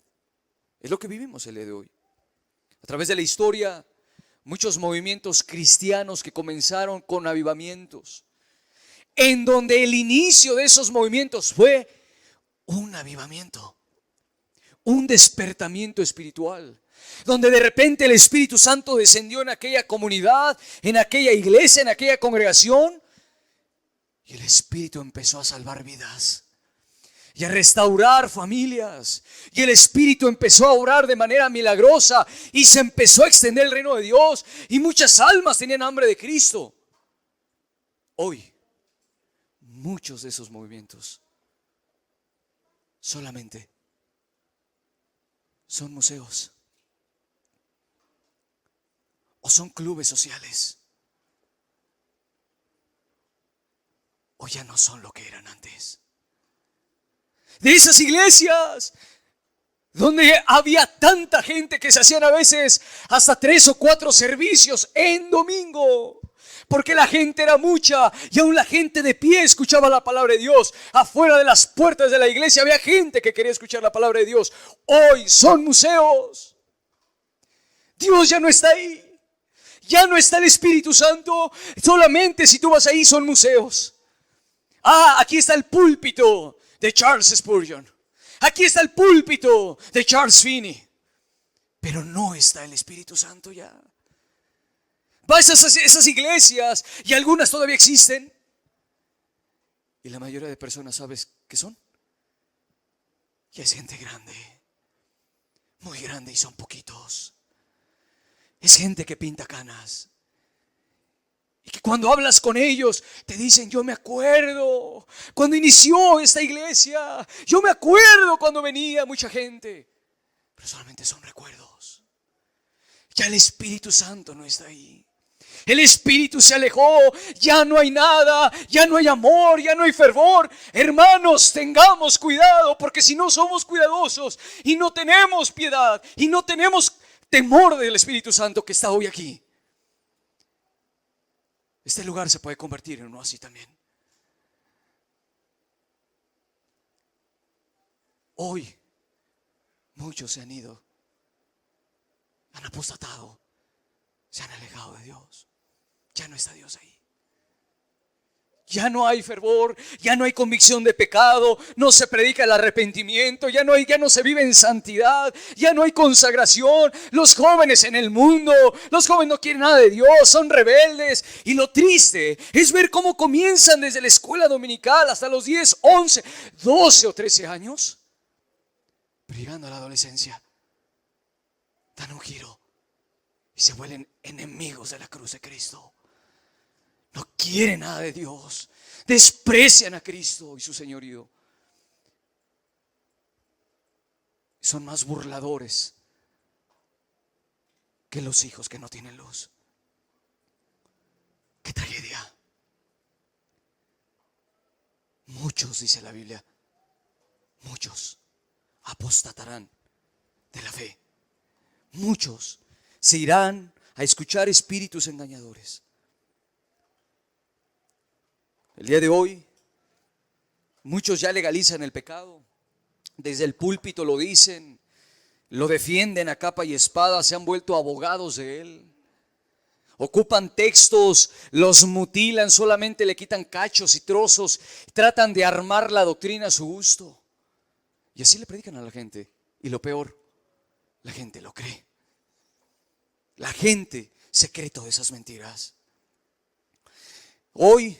Es lo que vivimos el día de hoy. A través de la historia, muchos movimientos cristianos que comenzaron con avivamientos, en donde el inicio de esos movimientos fue un avivamiento, un despertamiento espiritual. donde de repente el Espíritu Santo descendió en aquella comunidad, en aquella iglesia, en aquella congregación, y el Espíritu empezó a salvar vidas y a restaurar familias, y el Espíritu empezó a obrar de manera milagrosa, y se empezó a extender el reino de Dios, y muchas almas tenían hambre de Cristo. Hoy, muchos de esos movimientos solamente son museos o son clubes sociales, o ya no son lo que eran antes. De esas iglesias donde había tanta gente que se hacían a veces hasta 3 o 4 servicios en domingo, porque la gente era mucha y aún la gente de pie escuchaba la palabra de Dios. Afuera de las puertas de la iglesia había gente que quería escuchar la palabra de Dios. Hoy son museos. Dios ya no está ahí. Ya no está el Espíritu Santo. Solamente si tú vas ahí son museos. Aquí está el púlpito de Charles Spurgeon. Aquí está el púlpito de Charles Finney. Pero no está el Espíritu Santo ya. Vas a esas iglesias y algunas todavía existen. Y la mayoría de personas, ¿sabes qué son? Que es gente grande. Muy grande, y son poquitos. Es gente que pinta canas. Y que cuando hablas con ellos te dicen: yo me acuerdo cuando inició esta iglesia. Yo me acuerdo cuando venía mucha gente. Pero solamente son recuerdos. Ya el Espíritu Santo no está ahí. El Espíritu se alejó. Ya no hay nada. Ya no hay amor. Ya no hay fervor. Hermanos, tengamos cuidado, porque si no somos cuidadosos y no tenemos piedad y no tenemos temor del Espíritu Santo que está hoy aquí, este lugar se puede convertir en uno así también. Hoy muchos se han ido, han apostatado, se han alejado de Dios. Ya no está Dios ahí. Ya no hay fervor, ya no hay convicción de pecado, no se predica el arrepentimiento, ya no se vive en santidad, ya no hay consagración. Los jóvenes en el mundo, los jóvenes no quieren nada de Dios, son rebeldes. Y lo triste es ver cómo comienzan desde la escuela dominical hasta los 10, 11, 12 o 13 años, pero llegando a la adolescencia, dan un giro y se vuelven enemigos de la cruz de Cristo. No quieren nada de Dios. Desprecian a Cristo y su señorío. Son más burladores que los hijos que no tienen luz. ¡Qué tragedia! Muchos, dice la Biblia, muchos apostatarán de la fe. Muchos se irán a escuchar espíritus engañadores. El día de hoy, muchos ya legalizan el pecado. Desde el púlpito lo dicen, lo defienden a capa y espada, se han vuelto abogados de él. Ocupan textos, los mutilan, solamente le quitan cachos y trozos, tratan de armar la doctrina a su gusto. Y así le predican a la gente. Y lo peor, la gente lo cree. La gente se cree todas esas mentiras. Hoy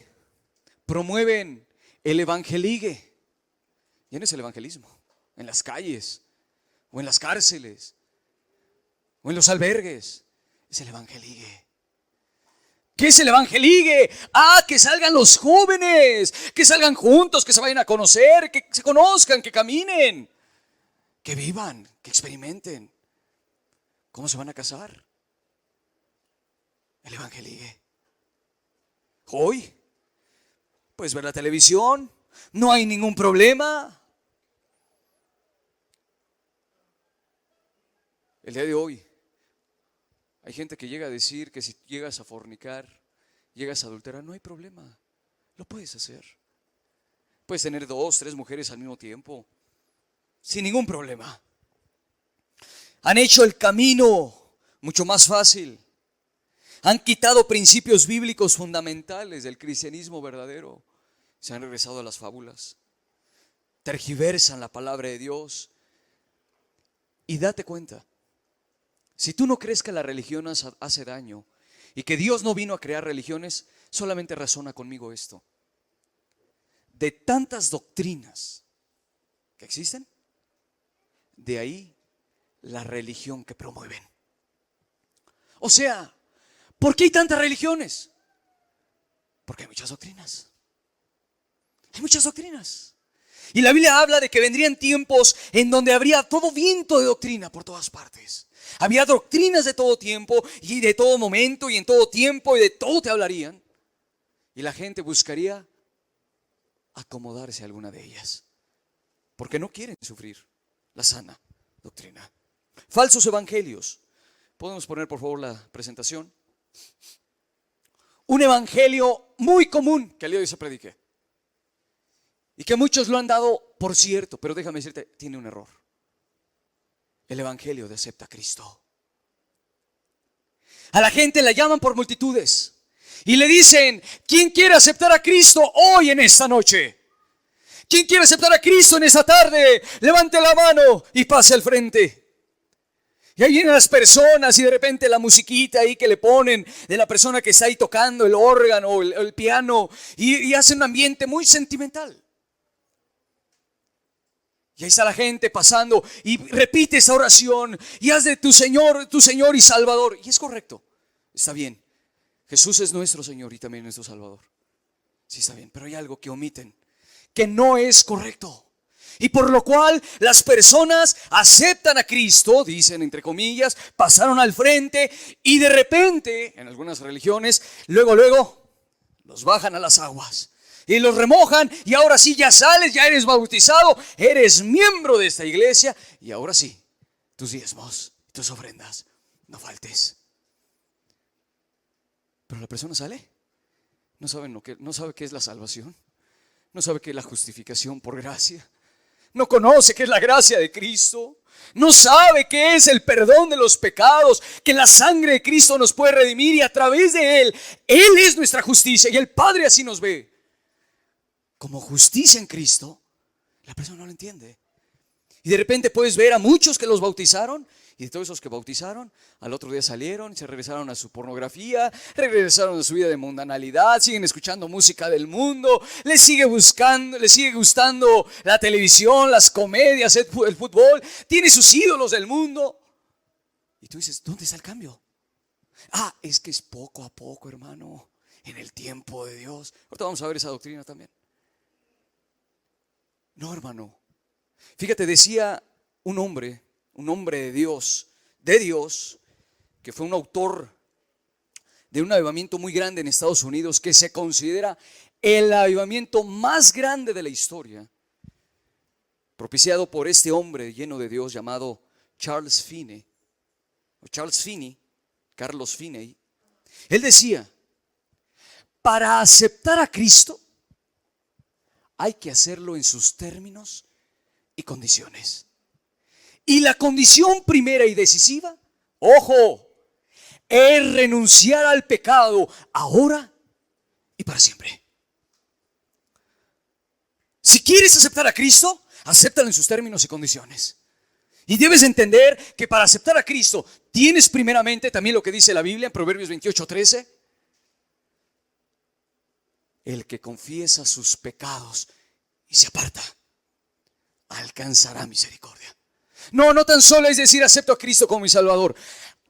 promueven el evangeligue. Ya no es el evangelismo. En las calles, o en las cárceles, o en los albergues. Es el evangeligue. ¿Qué es el evangeligue? Que salgan los jóvenes, que salgan juntos, que se vayan a conocer, que se conozcan, que caminen, que vivan, que experimenten. ¿Cómo se van a casar? El evangeligue. Hoy puedes ver la televisión, no hay ningún problema. El día de hoy hay gente que llega a decir que si llegas a fornicar, llegas a adulterar, no hay problema, lo puedes hacer. Puedes tener 2, 3 mujeres al mismo tiempo, sin ningún problema. Han hecho el camino mucho más fácil. Han quitado principios bíblicos fundamentales del cristianismo verdadero. Se han regresado a las fábulas. Tergiversan la palabra de Dios. Y date cuenta, Si tú no crees que la religión hace daño y que Dios no vino a crear religiones, solamente razona conmigo esto. De tantas doctrinas que existen, de ahí la religión que promueven. O sea, ¿por qué hay tantas religiones? Porque hay muchas doctrinas. Hay muchas doctrinas. Y la Biblia habla de que vendrían tiempos en donde habría todo viento de doctrina por todas partes. Había doctrinas de todo tiempo y de todo momento y en todo tiempo y de todo te hablarían. Y la gente buscaría acomodarse a alguna de ellas, porque no quieren sufrir la sana doctrina. Falsos evangelios. ¿Podemos poner por favor la presentación? Un evangelio muy común que al día de hoy se predique y que muchos lo han dado por cierto, pero déjame decirte, tiene un error. El evangelio de acepta a Cristo. A la gente la llaman por multitudes y le dicen: ¿quién quiere aceptar a Cristo hoy en esta noche? ¿Quién quiere aceptar a Cristo en esta tarde? Levante la mano y pase al frente. Y ahí vienen las personas y de repente la musiquita ahí que le ponen de la persona que está ahí tocando el órgano o el piano y hace un ambiente muy sentimental. Y ahí está la gente pasando y repite esa oración y haz de tu Señor y Salvador. Y es correcto, está bien. Jesús es nuestro Señor y también nuestro Salvador. Sí, está bien, pero hay algo que omiten, que no es correcto. Y por lo cual las personas aceptan a Cristo, dicen entre comillas, pasaron al frente y de repente, en algunas religiones, luego los bajan a las aguas y los remojan y ahora sí ya sales, ya eres bautizado, eres miembro de esta iglesia y ahora sí, tus diezmos, tus ofrendas, no faltes. Pero la persona sale, no sabe qué es la salvación, no sabe qué es la justificación por gracia. No conoce qué es la gracia de Cristo. No sabe qué es el perdón de los pecados, que la sangre de Cristo nos puede redimir y a través de Él es nuestra justicia y el Padre así nos ve. Como justicia en Cristo, la persona no lo entiende. Y de repente puedes ver a muchos que los bautizaron y de todos esos que bautizaron, al otro día salieron, se regresaron a su pornografía, regresaron a su vida de mundanalidad, siguen escuchando música del mundo, les sigue gustando la televisión, las comedias, el fútbol, tiene sus ídolos del mundo. Y tú dices, ¿dónde está el cambio? Es que es poco a poco, hermano, en el tiempo de Dios. Ahorita vamos a ver esa doctrina también. No, hermano. Fíjate, decía un hombre de Dios, que fue un autor de un avivamiento muy grande en Estados Unidos, que se considera el avivamiento más grande de la historia, propiciado por este hombre lleno de Dios llamado Carlos Finney. Él decía: para aceptar a Cristo hay que hacerlo en sus términos y condiciones. Y la condición primera y decisiva, ojo, es renunciar al pecado ahora y para siempre. Si quieres aceptar a Cristo, acéptalo en sus términos y condiciones. Y debes entender que para aceptar a Cristo tienes primeramente también lo que dice la Biblia en Proverbios 28:13. El que confiesa sus pecados y se aparta, alcanzará misericordia. No tan solo es decir acepto a Cristo como mi Salvador.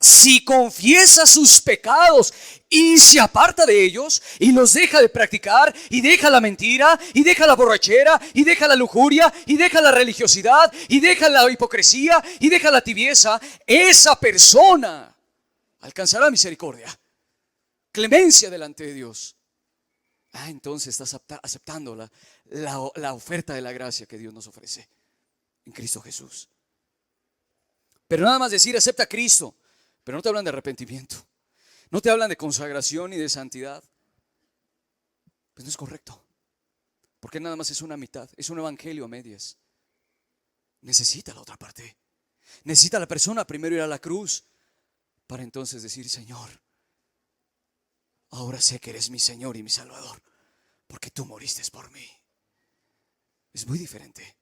Si confiesa sus pecados y se aparta de ellos y los deja de practicar y deja la mentira y deja la borrachera y deja la lujuria y deja la religiosidad y deja la hipocresía y deja la tibieza, esa persona alcanzará misericordia, clemencia delante de Dios. Entonces estás aceptando la oferta de la gracia que Dios nos ofrece en Cristo Jesús. Pero nada más decir acepta a Cristo, pero no te hablan de arrepentimiento, no te hablan de consagración y de santidad, pues no es correcto, porque nada más es una mitad, es un evangelio a medias. Necesita la otra parte, necesita la persona primero ir a la cruz para entonces decir: Señor, ahora sé que eres mi Señor y mi Salvador, porque tú moriste por mí. Es muy diferente.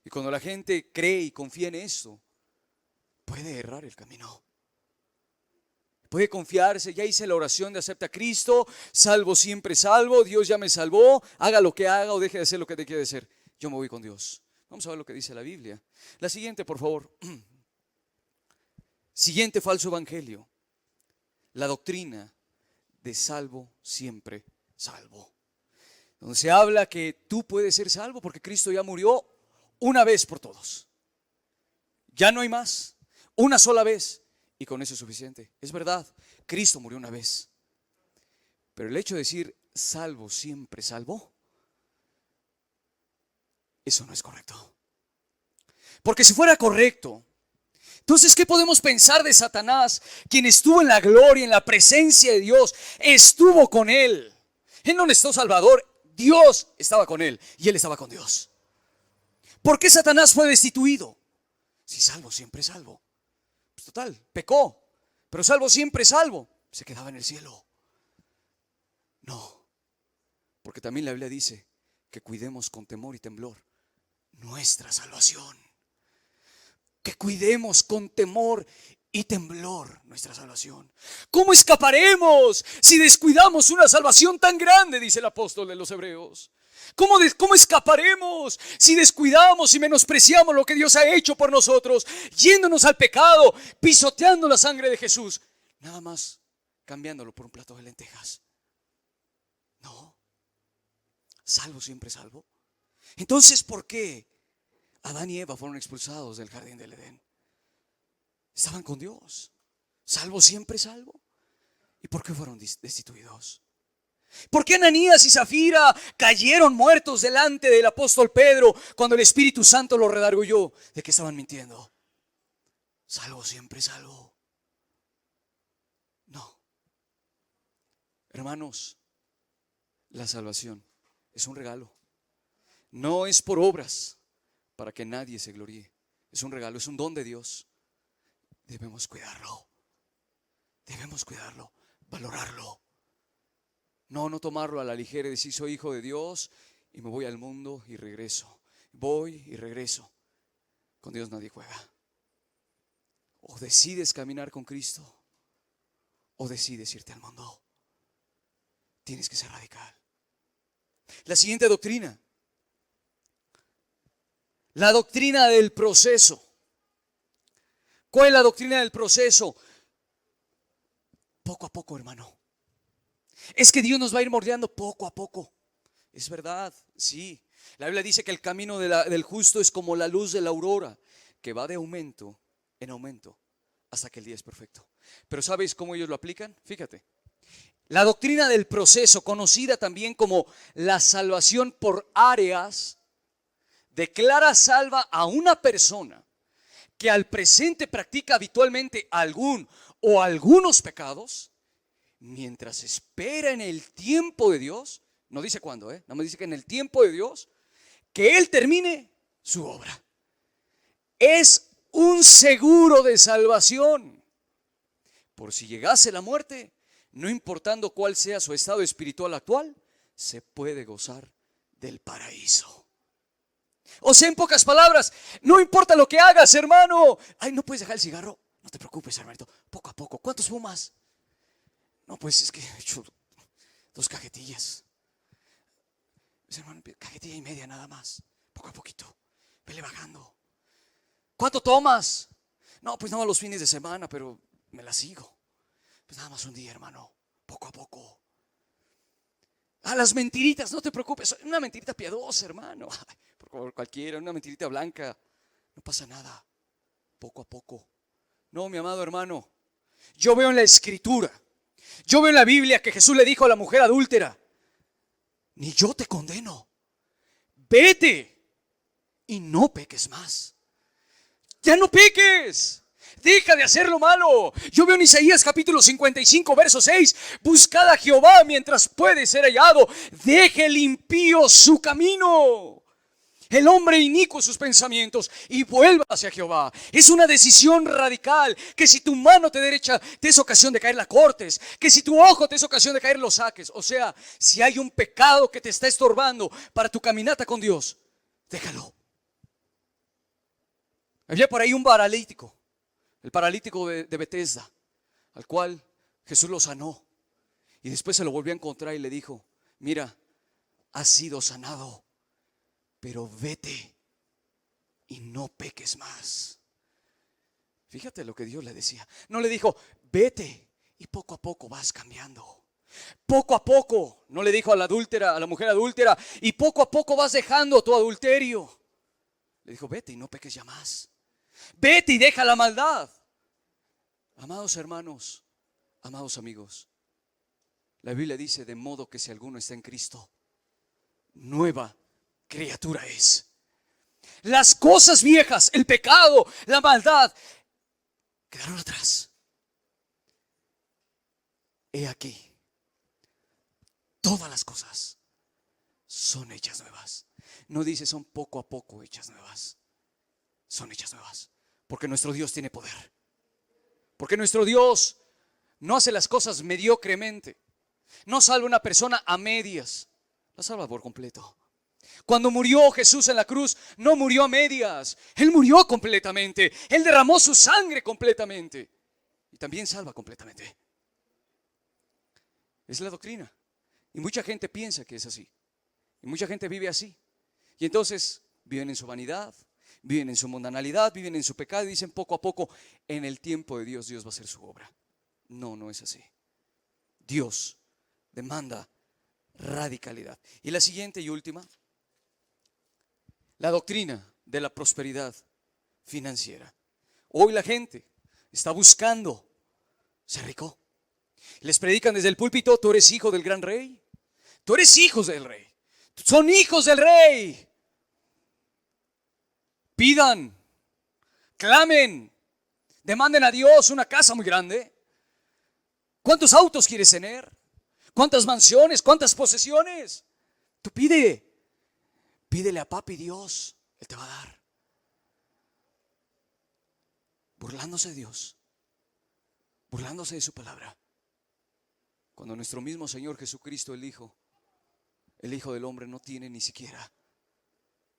Y cuando la gente cree y confía en esto, puede errar el camino. Puede confiarse, ya hice la oración de acepta a Cristo, salvo siempre salvo, Dios ya me salvó, haga lo que haga o deje de hacer lo que te quiere hacer. Yo me voy con Dios. Vamos a ver lo que dice la Biblia. La siguiente, por favor. Siguiente falso evangelio. La doctrina de salvo siempre salvo. Donde se habla que tú puedes ser salvo porque Cristo ya murió una vez por todos. Ya no hay más. Una sola vez. Y con eso es suficiente. Es verdad, Cristo murió una vez. Pero el hecho de decir salvo siempre salvo, eso no es correcto. Porque si fuera correcto, entonces ¿qué podemos pensar de Satanás, quien estuvo en la gloria, en la presencia de Dios, estuvo con él? Él no necesitó Salvador, Dios estaba con él y él estaba con Dios. ¿Por qué Satanás fue destituido? Si salvo siempre salvo. Pues total, pecó, pero salvo siempre salvo, se quedaba en el cielo. No, porque también la Biblia dice que cuidemos con temor y temblor nuestra salvación. Que cuidemos con temor y temblor nuestra salvación. ¿Cómo escaparemos si descuidamos una salvación tan grande? Dice el apóstol de los Hebreos. ¿Cómo escaparemos si descuidamos y menospreciamos lo que Dios ha hecho por nosotros, yéndonos al pecado, pisoteando la sangre de Jesús, nada más cambiándolo por un plato de lentejas? No, salvo siempre salvo. Entonces, ¿por qué Adán y Eva fueron expulsados del jardín del Edén? Estaban con Dios, salvo siempre salvo. ¿Y por qué fueron destituidos? ¿Por qué Ananías y Zafira cayeron muertos delante del apóstol Pedro cuando el Espíritu Santo los redarguyó de que estaban mintiendo? Salvo siempre salvo. No. Hermanos, la salvación es un regalo. No es por obras para que nadie se gloríe. Es un regalo, es un don de Dios. Debemos cuidarlo. Debemos cuidarlo, valorarlo. No tomarlo a la ligera y decir soy hijo de Dios y me voy al mundo y regreso. Voy y regreso. Con Dios nadie juega. O decides caminar con Cristo o decides irte al mundo. Tienes que ser radical. La siguiente doctrina. La doctrina del proceso. ¿Cuál es la doctrina del proceso? Poco a poco, hermano. Es que Dios nos va a ir moldeando poco a poco. Es verdad, sí. La Biblia dice que el camino del justo es como la luz de la aurora, que va de aumento en aumento hasta que el día es perfecto. Pero ¿sabes cómo ellos lo aplican? Fíjate. La doctrina del proceso, conocida también como la salvación por áreas, declara salva a una persona que al presente practica habitualmente algún o algunos pecados, mientras espera en el tiempo de Dios. No dice cuándo, no me dice que en el tiempo de Dios, que Él termine su obra. Es un seguro de salvación. Por si llegase la muerte, no importando cuál sea su estado espiritual actual, se puede gozar del paraíso. O sea, en pocas palabras, no importa lo que hagas, hermano. Ay, no puedes dejar el cigarro. No te preocupes, hermanito. Poco a poco. ¿Cuántos fumas? No, pues es que he hecho 2 cajetillas. Pues, hermano, cajetilla y media nada más. Poco a poquito. Vele bajando. ¿Cuánto tomas? No, pues nada más los fines de semana, pero me la sigo. Pues nada más un día, hermano. Poco a poco. A las mentiritas, no te preocupes. Una mentirita piadosa, hermano. Por cualquiera, una mentirita blanca. No pasa nada. Poco a poco. No, mi amado hermano. Yo veo en la Escritura. Yo veo en la Biblia que Jesús le dijo a la mujer adúltera: ni yo te condeno. Vete y no peques más. Ya no peques. Deja de hacer lo malo. Yo veo en Isaías capítulo 55 verso 6: buscad a Jehová mientras puede ser hallado. Deje el impío su camino, el hombre inicuo sus pensamientos, y vuelva hacia Jehová. Es una decisión radical. Que si tu mano te derecha te es ocasión de caer, la cortes. Que si tu ojo te es ocasión de caer, lo saques. O sea, si hay un pecado que te está estorbando para tu caminata con Dios, déjalo. Había por ahí un paralítico. el paralítico de Betesda, al cual Jesús lo sanó. Y después se lo volvió a encontrar y le dijo: mira, has sido sanado, pero vete y no peques más. Fíjate lo que Dios le decía. No le dijo: vete y poco a poco vas cambiando. Poco a poco. No le dijo a la adúltera, a la mujer adúltera: y poco a poco vas dejando tu adulterio. Le dijo: vete y no peques ya más. Vete y deja la maldad. Amados hermanos, amados amigos, la Biblia dice: de modo que si alguno está en Cristo, nueva criatura es. Las cosas viejas, el pecado, la maldad, quedaron atrás. He aquí, todas las cosas son hechas nuevas. No dice son poco a poco hechas nuevas, son hechas nuevas. Porque nuestro Dios tiene poder. Porque nuestro Dios no hace las cosas mediocremente. No salva a una persona a medias, la salva por completo. Cuando murió Jesús en la cruz, no murió a medias. Él murió completamente. Él derramó su sangre completamente. Y también salva completamente. Es la doctrina. Y mucha gente piensa que es así. Y mucha gente vive así. Y entonces viven en su vanidad, viven en su mundanalidad, viven en su pecado y dicen: poco a poco, en el tiempo de Dios, Dios va a hacer su obra. No, no es así. Dios demanda radicalidad. Y la siguiente y última, la doctrina de la prosperidad financiera. Hoy la gente está buscando ser rico. Les predican desde el púlpito: tú eres hijo del gran rey, tú eres hijo del rey, son hijos del rey. Pidan, clamen, demanden a Dios una casa muy grande. ¿Cuántos autos quieres tener? ¿Cuántas mansiones? ¿Cuántas posesiones? Tú pídele a papi Dios, Él te va a dar. Burlándose de Dios, burlándose de su palabra. Cuando nuestro mismo Señor Jesucristo, el Hijo del Hombre, no tiene ni siquiera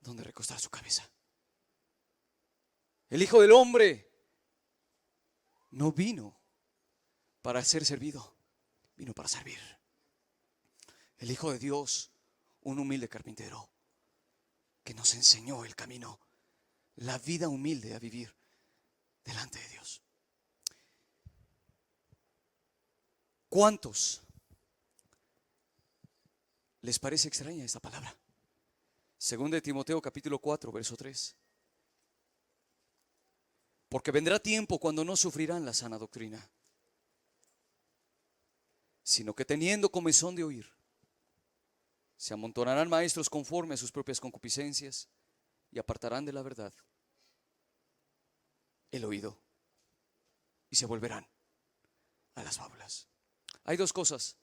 donde recostar su cabeza. El Hijo del Hombre no vino para ser servido, vino para servir. El Hijo de Dios, un humilde carpintero, que nos enseñó el camino, la vida humilde a vivir delante de Dios. ¿Cuántos les parece extraña esta palabra? Segunda de Timoteo capítulo 4, verso 3. Porque vendrá tiempo cuando no sufrirán la sana doctrina, sino que teniendo comezón de oír, se amontonarán maestros conforme a sus propias concupiscencias y apartarán de la verdad el oído y se volverán a las fábulas. Hay dos cosas: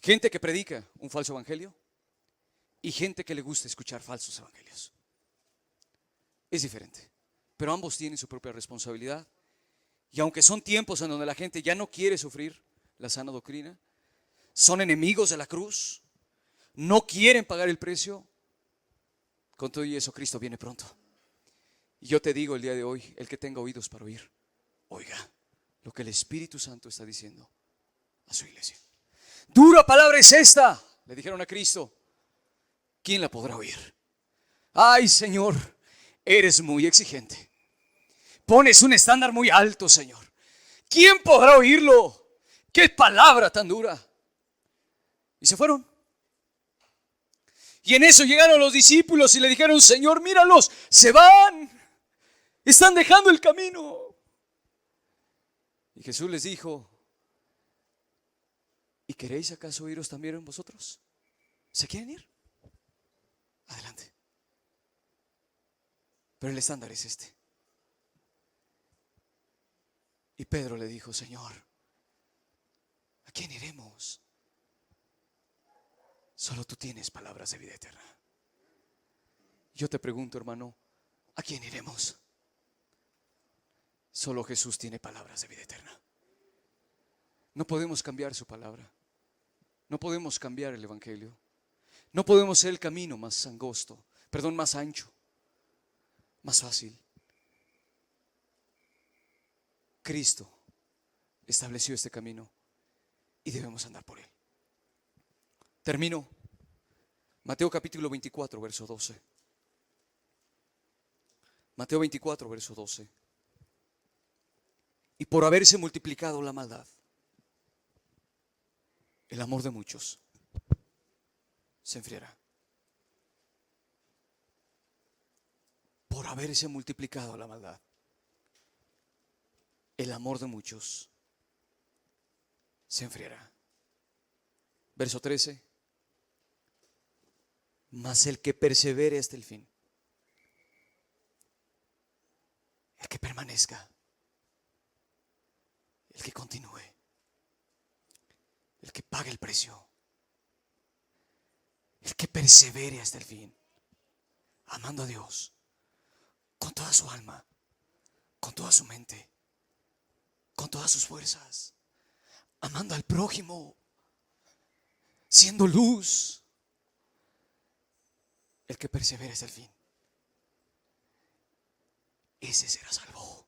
gente que predica un falso evangelio y gente que le gusta escuchar falsos evangelios. Es diferente, pero ambos tienen su propia responsabilidad. Y aunque son tiempos en donde la gente ya no quiere sufrir la sana doctrina, son enemigos de la cruz, no quieren pagar el precio, con todo y eso Cristo viene pronto. Y yo te digo el día de hoy: el que tenga oídos para oír, oiga lo que el Espíritu Santo está diciendo a su iglesia. Dura palabra es esta, le dijeron a Cristo. ¿Quién la podrá oír? Ay, Señor, eres muy exigente. Pones un estándar muy alto, Señor. ¿Quién podrá oírlo? ¡Qué palabra tan dura! Y se fueron. Y en eso llegaron los discípulos y le dijeron: Señor, míralos, se van, están dejando el camino. Y Jesús les dijo: ¿y queréis acaso iros también vosotros? ¿Se quieren ir? Adelante. Pero el estándar es este. Y Pedro le dijo: Señor, ¿a quién iremos? Solo tú tienes palabras de vida eterna. Yo te pregunto, hermano, ¿a quién iremos? Solo Jesús tiene palabras de vida eterna. No podemos cambiar su palabra. No podemos cambiar el evangelio. No podemos ser el camino más angosto, más ancho, más fácil. Cristo estableció este camino y debemos andar por él. Termino. Mateo capítulo 24, verso 12. Mateo 24, verso 12. Y por haberse multiplicado la maldad, el amor de muchos se enfriará. Por haberse multiplicado la maldad, el amor de muchos se enfriará. Verso 13. Mas el que persevere hasta el fin, el que permanezca, el que continúe, el que pague el precio, el que persevere hasta el fin, amando a Dios con toda su alma, con toda su mente, con todas sus fuerzas, amando al prójimo, siendo luz. El que persevere hasta el fin, ese será salvo.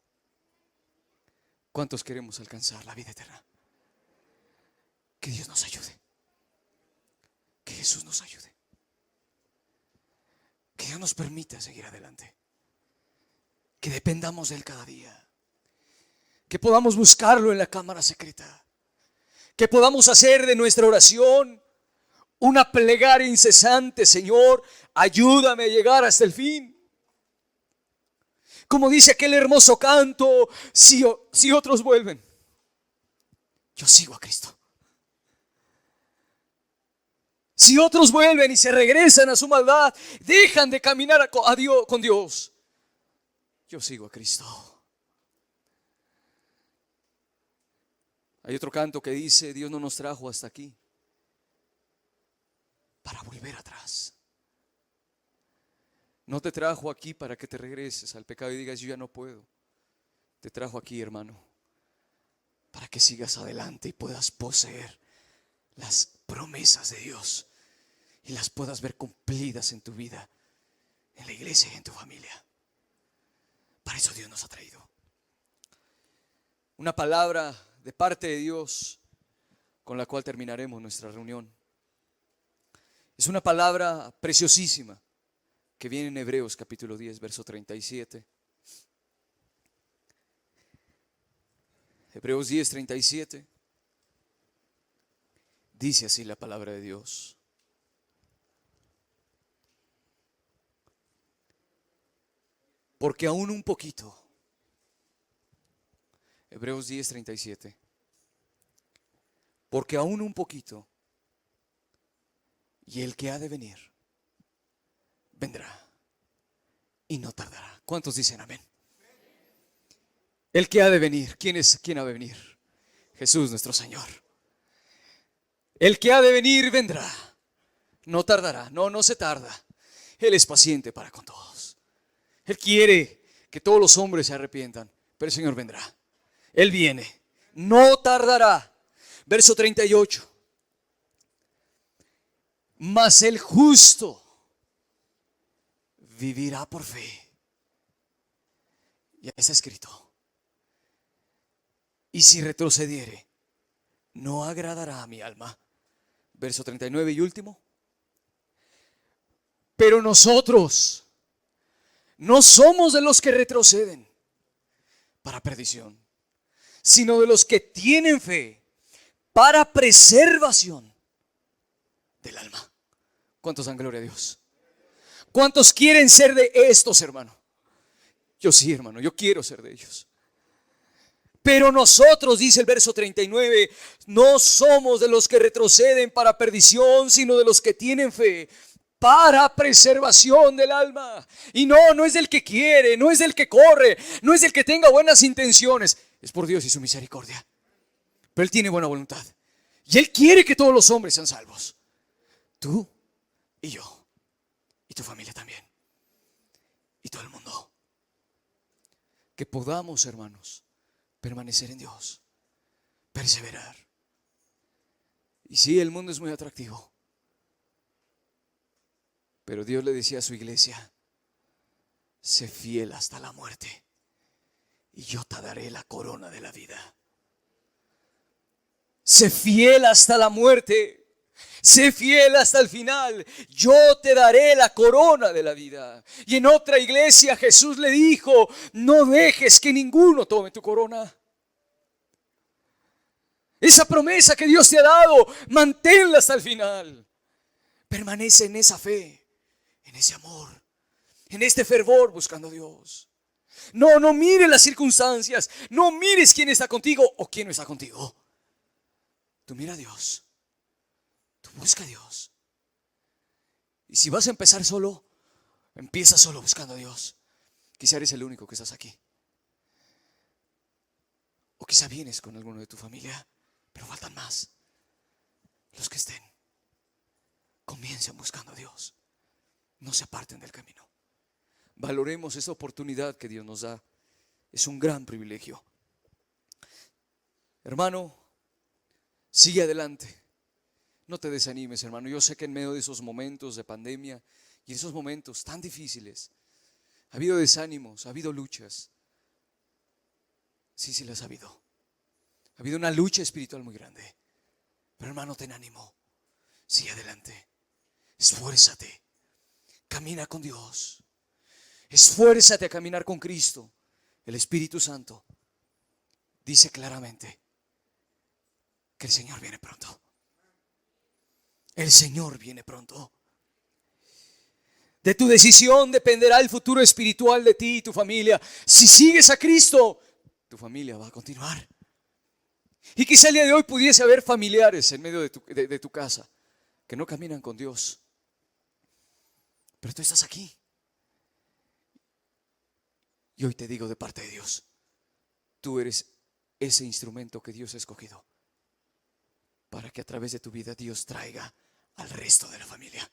¿Cuántos queremos alcanzar la vida eterna? Que Dios nos ayude, que Jesús nos ayude, que Dios nos permita seguir adelante, que dependamos de Él cada día, que podamos buscarlo en la cámara secreta, que podamos hacer de nuestra oración una plegaria incesante. Señor, ayúdame a llegar hasta el fin. Como dice aquel hermoso canto, si otros vuelven, yo sigo a Cristo. Si otros vuelven y se regresan a su maldad, dejan de caminar con Dios, yo sigo a Cristo. Hay otro canto que dice: Dios no nos trajo hasta aquí para volver atrás. No te trajo aquí para que te regreses al pecado y digas: yo ya no puedo. Te trajo aquí, hermano, para que sigas adelante y puedas poseer las promesas de Dios y las puedas ver cumplidas en tu vida, en la iglesia y en tu familia. Para eso Dios nos ha traído. Una palabra de parte de Dios con la cual terminaremos nuestra reunión. Es una palabra preciosísima que viene en Hebreos capítulo 10, verso 37. Hebreos 10, 37. Dice así la palabra de Dios: porque aún un poquito. Hebreos 10, 37. Porque aún un poquito, y el que ha de venir vendrá y no tardará. ¿Cuántos dicen amén? El que ha de venir. ¿Quién ha de venir? Jesús nuestro Señor. El que ha de venir vendrá, no tardará. No se tarda. Él es paciente para con todos. Él quiere que todos los hombres se arrepientan, pero el Señor vendrá. Él viene, no tardará. Verso 38. Mas el justo vivirá por fe. Ya está escrito. Y si retrocediere, no agradará a mi alma. Verso 39 y último. Pero nosotros no somos de los que retroceden para perdición, sino de los que tienen fe para preservación del alma. ¿Cuántos dan gloria a Dios? ¿Cuántos quieren ser de estos, hermano? Yo sí, hermano, yo quiero ser de ellos. Pero nosotros, dice el verso 39, no somos de los que retroceden para perdición, sino de los que tienen fe para preservación del alma. Y no es del que quiere, no es del que corre, no es del que tenga buenas intenciones. Es por Dios y su misericordia. Pero Él tiene buena voluntad. Y Él quiere que todos los hombres sean salvos. Tú y yo. Y tu familia también. Y todo el mundo. Que podamos, hermanos, permanecer en Dios. Perseverar. Y sí, el mundo es muy atractivo. Pero Dios le decía a su iglesia: sé fiel hasta la muerte y yo te daré la corona de la vida. Sé fiel hasta la muerte. Sé fiel hasta el final. Yo te daré la corona de la vida. Y en otra iglesia Jesús le dijo: no dejes que ninguno tome tu corona. Esa promesa que Dios te ha dado, manténla hasta el final. Permanece en esa fe, en ese amor, en este fervor buscando a Dios. No mires las circunstancias. No mires quién está contigo o quién no está contigo. Tú mira a Dios. Tú busca a Dios. Y si vas a empezar solo, empieza solo buscando a Dios. Quizá eres el único que estás aquí. O quizá vienes con alguno de tu familia, pero faltan más. Los que estén, comiencen buscando a Dios. No se aparten del camino. Valoremos esta oportunidad que Dios nos da. Es un gran privilegio. Hermano, sigue adelante. No te desanimes, hermano. Yo sé que en medio de esos momentos de pandemia y esos momentos tan difíciles, ha habido desánimos, ha habido luchas. Sí, las ha habido. Ha habido una lucha espiritual muy grande. Pero hermano, ten ánimo. Sigue adelante. Esfuérzate. Camina con Dios. Esfuérzate a caminar con Cristo. El Espíritu Santo dice claramente que el Señor viene pronto. El Señor viene pronto. De tu decisión dependerá el futuro espiritual de ti y tu familia. Si sigues a Cristo, tu familia va a continuar. Y quizá el día de hoy pudiese haber familiares en medio de tu casa que no caminan con Dios. Pero tú estás aquí. Y hoy te digo de parte de Dios, tú eres ese instrumento que Dios ha escogido para que a través de tu vida Dios traiga al resto de la familia.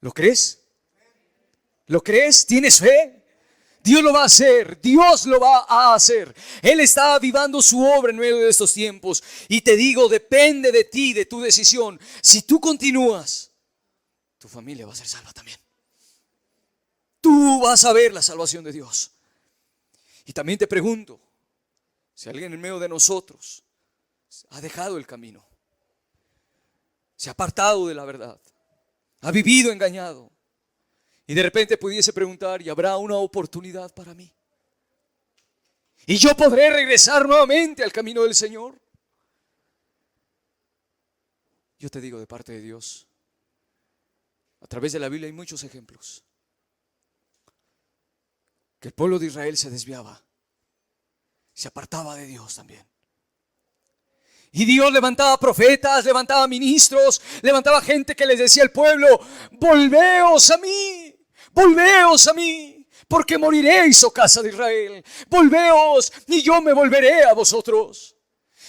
¿Lo crees? ¿Lo crees? ¿Tienes fe? Dios lo va a hacer. Dios lo va a hacer. Él está avivando su obra en medio de estos tiempos. Y te digo, depende de ti, de tu decisión. Si tú continúas, tu familia va a ser salva también. Tú vas a ver la salvación de Dios. Y también te pregunto, si alguien en medio de nosotros ha dejado el camino, se ha apartado de la verdad, ha vivido engañado, y de repente pudiese preguntar: ¿y habrá una oportunidad para mí? ¿Y yo podré regresar nuevamente al camino del Señor? Yo te digo de parte de Dios, a través de la Biblia hay muchos ejemplos que el pueblo de Israel se desviaba, se apartaba de Dios también. Y Dios levantaba profetas, levantaba ministros, levantaba gente que les decía al pueblo: volveos a mí, porque moriréis, oh casa de Israel. Volveos y yo me volveré a vosotros.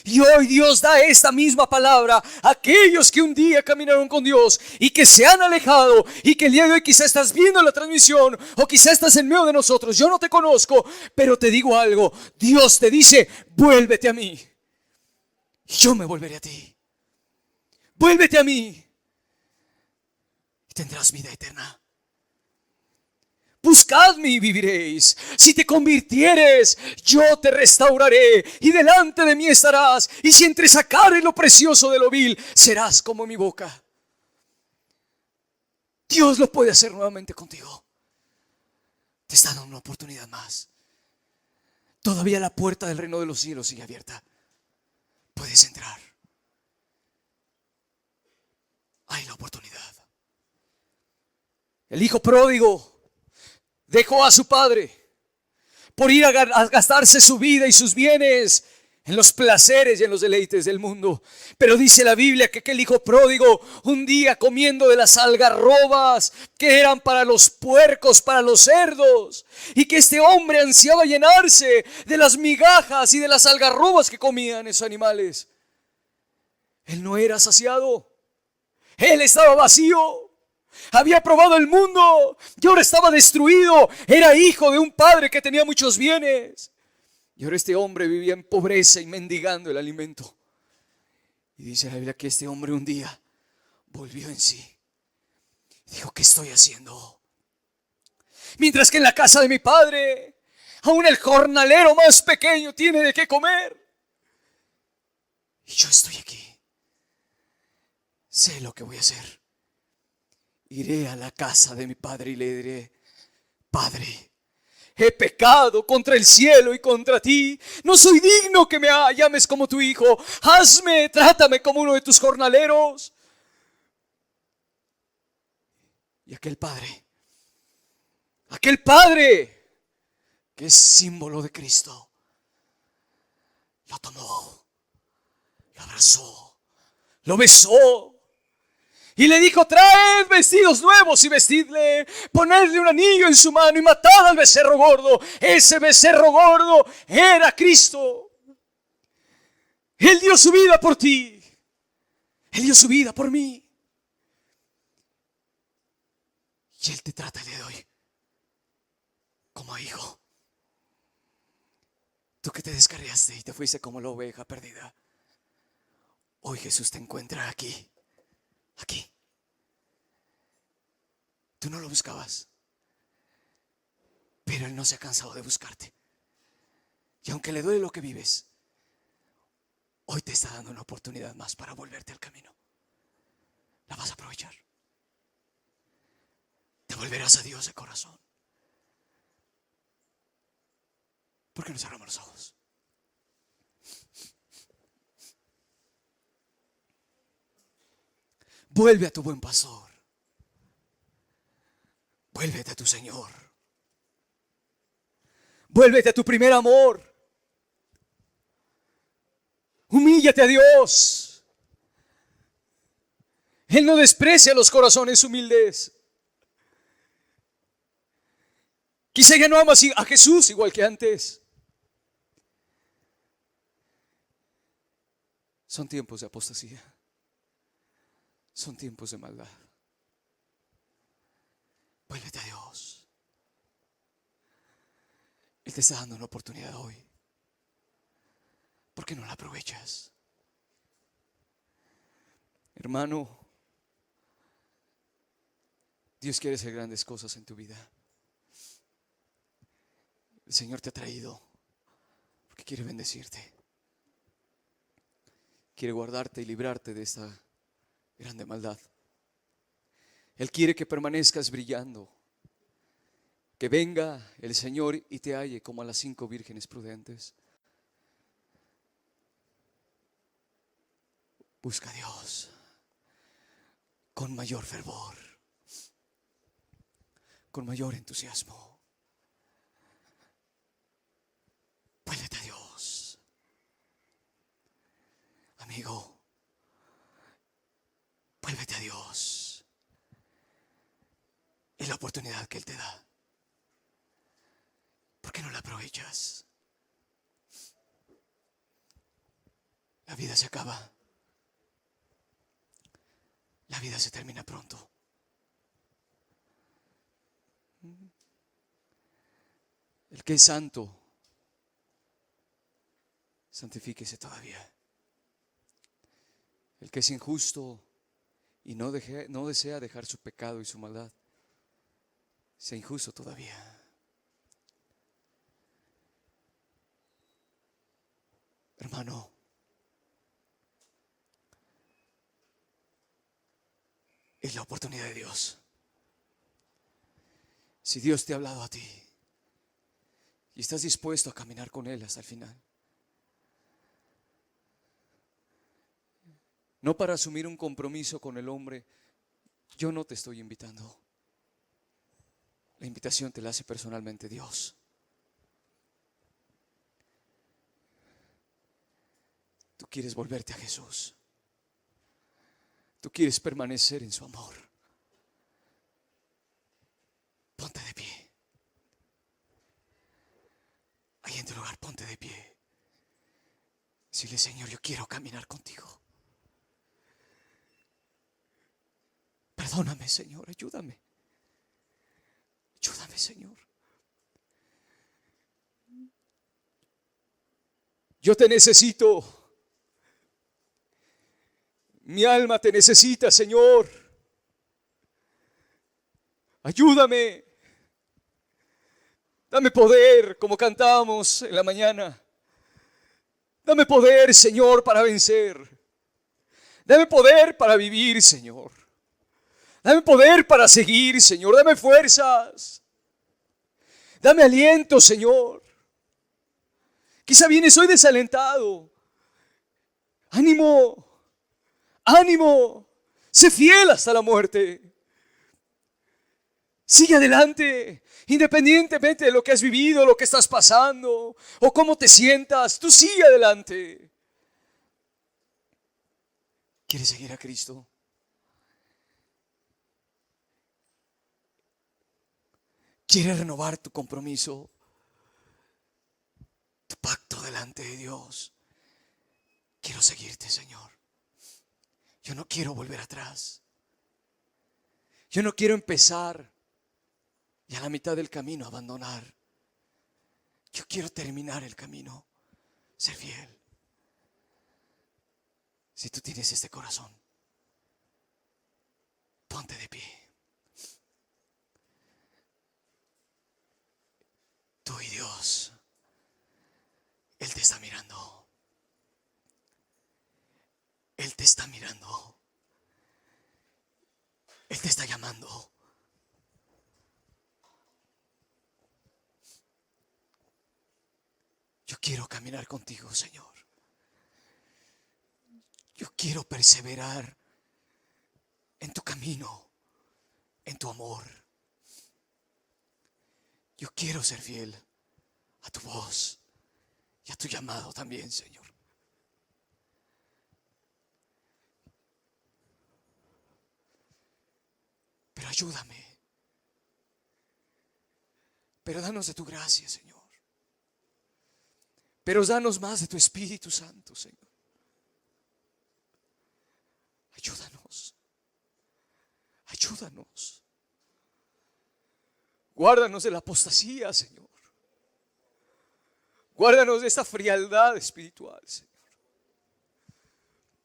Y hoy Dios da esta misma palabra a aquellos que un día caminaron con Dios y que se han alejado, y que el día de hoy quizá estás viendo la transmisión o quizá estás en medio de nosotros. Yo no te conozco, pero te digo algo: Dios te dice: vuélvete a mí y yo me volveré a ti. Vuélvete a mí y tendrás vida eterna. Buscadme y viviréis. Si te convirtieres, yo te restauraré y delante de mí estarás. Y si entresacares lo precioso de lo vil, serás como mi boca. Dios lo puede hacer nuevamente contigo. Te está dando una oportunidad más. Todavía la puerta del reino de los cielos sigue abierta. Puedes entrar. Hay la oportunidad. El hijo pródigo dejó a su padre por ir a gastarse su vida y sus bienes en los placeres y en los deleites del mundo. Pero dice la Biblia que aquel hijo pródigo, un día comiendo de las algarrobas que eran para los puercos, para los cerdos, y que este hombre ansiaba llenarse de las migajas y de las algarrobas que comían esos animales. Él no era saciado. Él estaba vacío. Había probado el mundo y ahora estaba destruido. Era hijo de un padre que tenía muchos bienes. Y ahora este hombre vivía en pobreza y mendigando el alimento. Y dice la Biblia que este hombre un día volvió en sí. Dijo: ¿qué estoy haciendo? Mientras que en la casa de mi padre Aún el jornalero más pequeño tiene de qué comer. Y yo estoy aquí. Sé lo que voy a hacer. Iré a la casa de mi padre y le diré: Padre, he pecado contra el cielo y contra ti. No soy digno que me llames como tu hijo. Trátame como uno de tus jornaleros. Y aquel padre que es símbolo de Cristo, lo tomó, lo abrazó, lo besó y le dijo: traed vestidos nuevos y vestidle, ponedle un anillo en su mano y matad al becerro gordo. Ese becerro gordo era Cristo. Él dio su vida por ti. Él dio su vida por mí. Y Él te trata el día de hoy como hijo. Tú que te descarriaste y te fuiste como la oveja perdida, hoy Jesús te encuentra aquí. Aquí. Tú no lo buscabas, pero Él no se ha cansado de buscarte. Y aunque le duele lo que vives, hoy te está dando una oportunidad más para volverte al camino. La vas a aprovechar. Te volverás a Dios de corazón. ¿Por qué no cerramos los ojos? Vuelve a tu buen pastor. Vuélvete a tu Señor. Vuélvete a tu primer amor. Humíllate a Dios. Él no desprecia los corazones humildes. Quizá ya no amas a Jesús igual que antes. Son tiempos de apostasía. Son tiempos de maldad. Vuélvete a Dios. Él te está dando una oportunidad hoy. ¿Por qué no la aprovechas? Hermano, Dios quiere hacer grandes cosas en tu vida. El Señor te ha traído porque quiere bendecirte. Quiere guardarte y librarte de esta grande maldad. Él quiere que permanezcas brillando. Que venga el Señor y te halle como a las 5 vírgenes prudentes. Busca a Dios con mayor fervor, con mayor entusiasmo. Vuélvete a Dios. Amigo, vuélvete a Dios. Es la oportunidad que Él te da. ¿Por qué no la aprovechas? La vida se acaba. La vida se termina pronto. El que es santo, santifíquese todavía. El que es injusto y no desea dejar su pecado y su maldad, sea injusto todavía. Hermano, es la oportunidad de Dios. Si Dios te ha hablado a ti y estás dispuesto a caminar con Él hasta el final, no para asumir un compromiso con el hombre, yo no te estoy invitando. La invitación te la hace personalmente Dios. Tú quieres volverte a Jesús. Tú quieres permanecer en su amor. Ponte de pie. Ahí en tu lugar, ponte de pie. Dile: Señor, yo quiero caminar contigo. Perdóname, Señor, ayúdame. Ayúdame, Señor. Yo te necesito. Mi alma te necesita, Señor. Ayúdame. Dame poder, como cantamos en la mañana. Dame poder, Señor, para vencer. Dame poder para vivir, Señor. Dame poder para seguir, Señor. Dame fuerzas. Dame aliento, Señor. Quizá vienes hoy desalentado. Ánimo, ánimo. Sé fiel hasta la muerte. Sigue adelante, independientemente de lo que has vivido, lo que estás pasando o cómo te sientas. Tú sigue adelante. ¿Quieres seguir a Cristo? ¿Quieres renovar tu compromiso, tu pacto delante de Dios? Quiero seguirte, Señor. Yo no quiero volver atrás. Yo no quiero empezar y a la mitad del camino abandonar. Yo quiero terminar el camino, ser fiel. Si tú tienes este corazón, ponte de pie. Tú y Dios, Él te está mirando. Él te está mirando. Él te está llamando. Yo quiero caminar contigo, Señor. Yo quiero perseverar en tu camino, en tu amor. Yo quiero ser fiel a tu voz y a tu llamado también, Señor. Pero ayúdame. Pero danos de tu gracia, Señor. Pero danos más de tu Espíritu Santo, Señor. Ayúdanos. Ayúdanos. Guárdanos de la apostasía, Señor. Guárdanos de esta frialdad espiritual, Señor.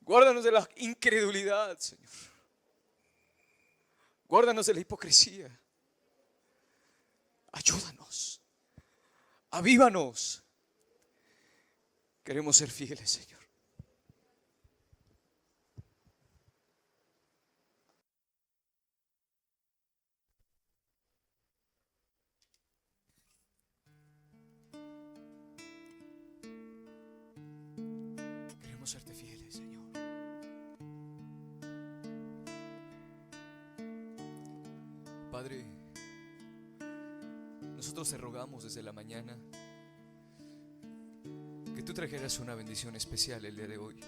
Guárdanos de la incredulidad, Señor. Guárdanos de la hipocresía. Ayúdanos. Avívanos. Queremos ser fieles, Señor. Queremos serte fieles, Señor. Padre, nosotros te rogamos desde la mañana que tú trajeras una bendición especial el día de hoy.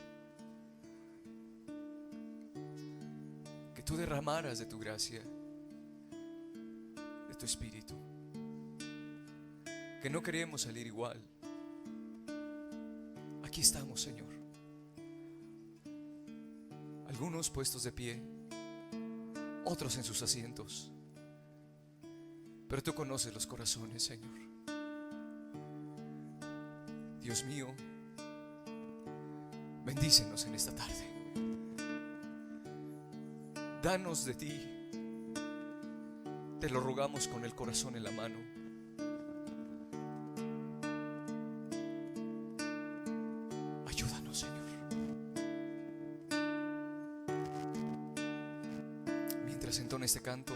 Que tú derramaras de tu gracia, de tu Espíritu. Que no queremos salir igual. Aquí estamos, Señor. Algunos puestos de pie, otros en sus asientos. Pero tú conoces los corazones, Señor. Dios mío, bendícenos en esta tarde. Danos de ti. Te lo rogamos con el corazón en la mano. Ayúdanos, Señor. Mientras entona este canto,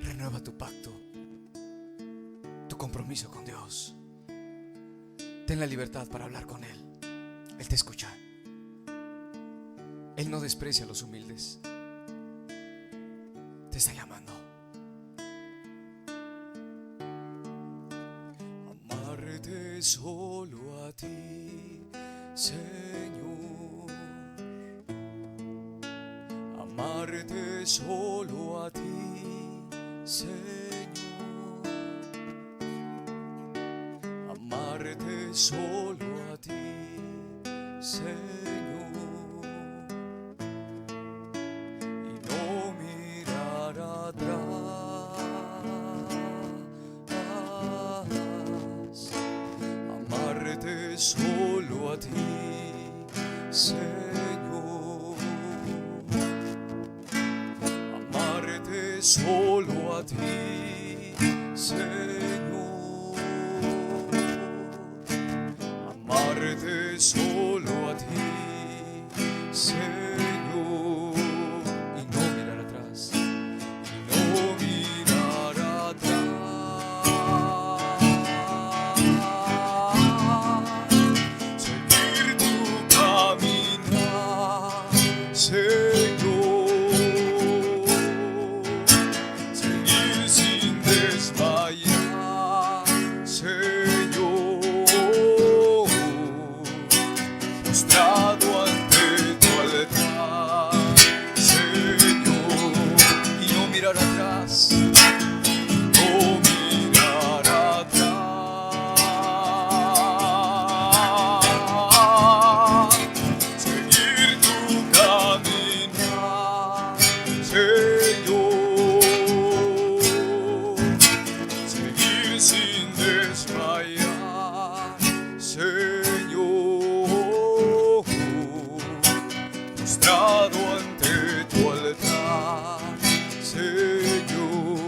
renueva tu pacto, tu compromiso con Dios. Ten la libertad para hablar con Él. Él te escucha. Él no desprecia a los humildes. Te está llamando. Amarte solo a ti, Señor. Amarte solo a ti, Señor. Amarte solo a ti, Señor. Y no mirar atrás. Amarte solo a ti, Señor. Amarte solo a ti, Señor, amarte solo a ti, Señor, y no mirar atrás. y no mirar atrás, seguir tu caminar, Señor, seguir sin desmayar, Señor, postrado ante tu altar, Señor, Y no mirar atrás. no mirar atrás, seguir tu caminar, Señor, seguir sin desmayar, Señor, postrado ante tu altar, Señor,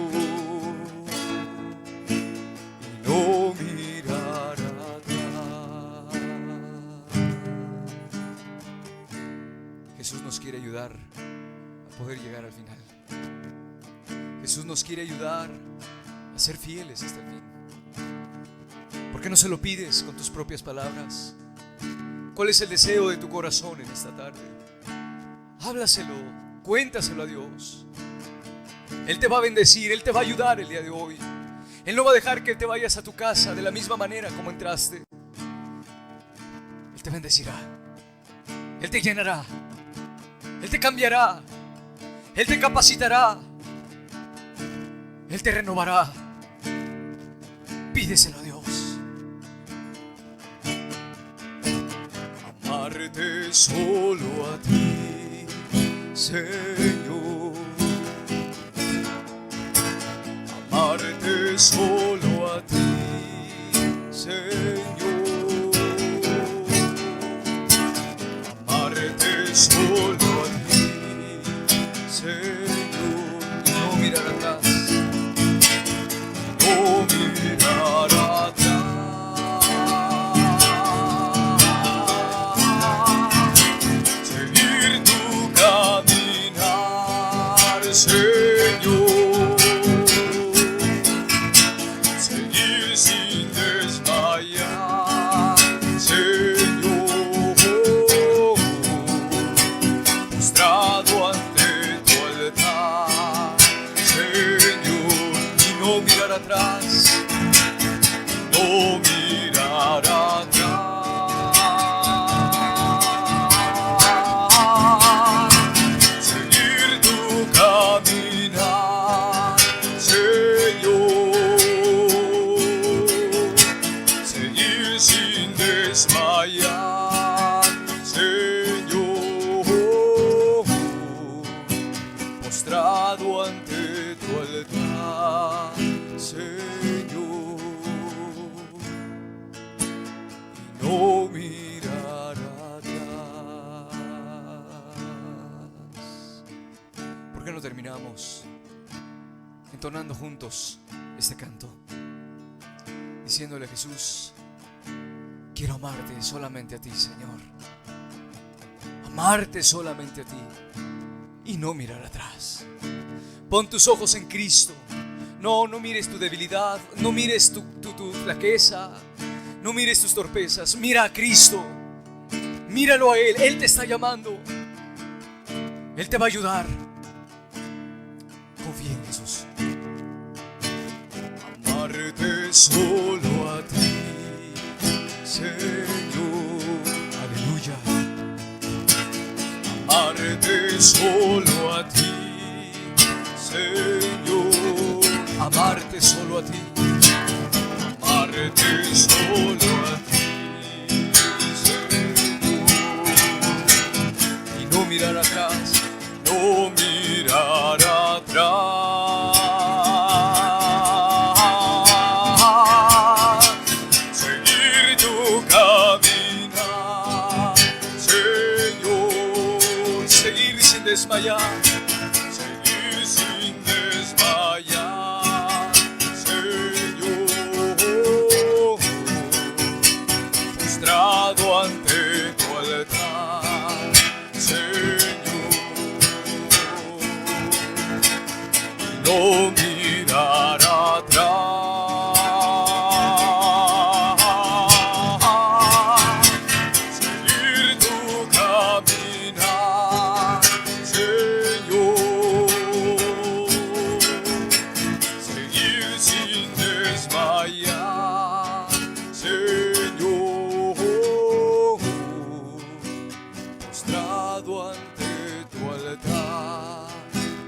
y no mirar atrás. Jesús nos quiere ayudar a poder llegar al final. Jesús nos quiere ayudar a ser fieles hasta el fin. ¿Por qué no se lo pides con tus propias palabras? ¿Cuál es el deseo de tu corazón en esta tarde? Háblaselo, cuéntaselo a Dios. Él te va a bendecir, Él te va a ayudar el día de hoy. Él no va a dejar que te vayas a tu casa de la misma manera como entraste. Él te bendecirá, Él te llenará, Él te cambiará, Él te capacitará, Él te renovará. Pídeselo a Dios. Amarte solo a ti, Señor, amarte solo a ti, Señor, amarte solo a ti, Señor, Y no mirar atrás. no mirar atrás, seguir tu caminar, Señor, seguir sin desmayar, Señor, postrado ante tu altar, Señor, Y no mirar atrás. no mirar atrás, seguir tu caminar, Señor, seguir sin desmayar, Señor, postrado ante tu altar, Señor, y no mirar atrás. ¿Por qué no terminamos entonando juntos este canto? Diciéndole a Jesús: quiero amarte solamente a ti, Señor. Amarte solamente a ti y no mirar atrás. Pon tus ojos en Cristo. No mires tu debilidad, no mires tu flaqueza, no mires tus torpezas. Mira a Cristo, míralo a Él. Él te está llamando, Él te va a ayudar. Confía en Jesús. Amarte solo a ti, Señor, Aleluya. amarte solo a ti, Señor, Amarte solo a ti. amarte solo a ti, Señor, Y no mirar atrás. no mirar atrás, seguir tu caminar, Señor, Seguir sin desmayar. seguir sin desmayar, Señor, postrado ante tu altar,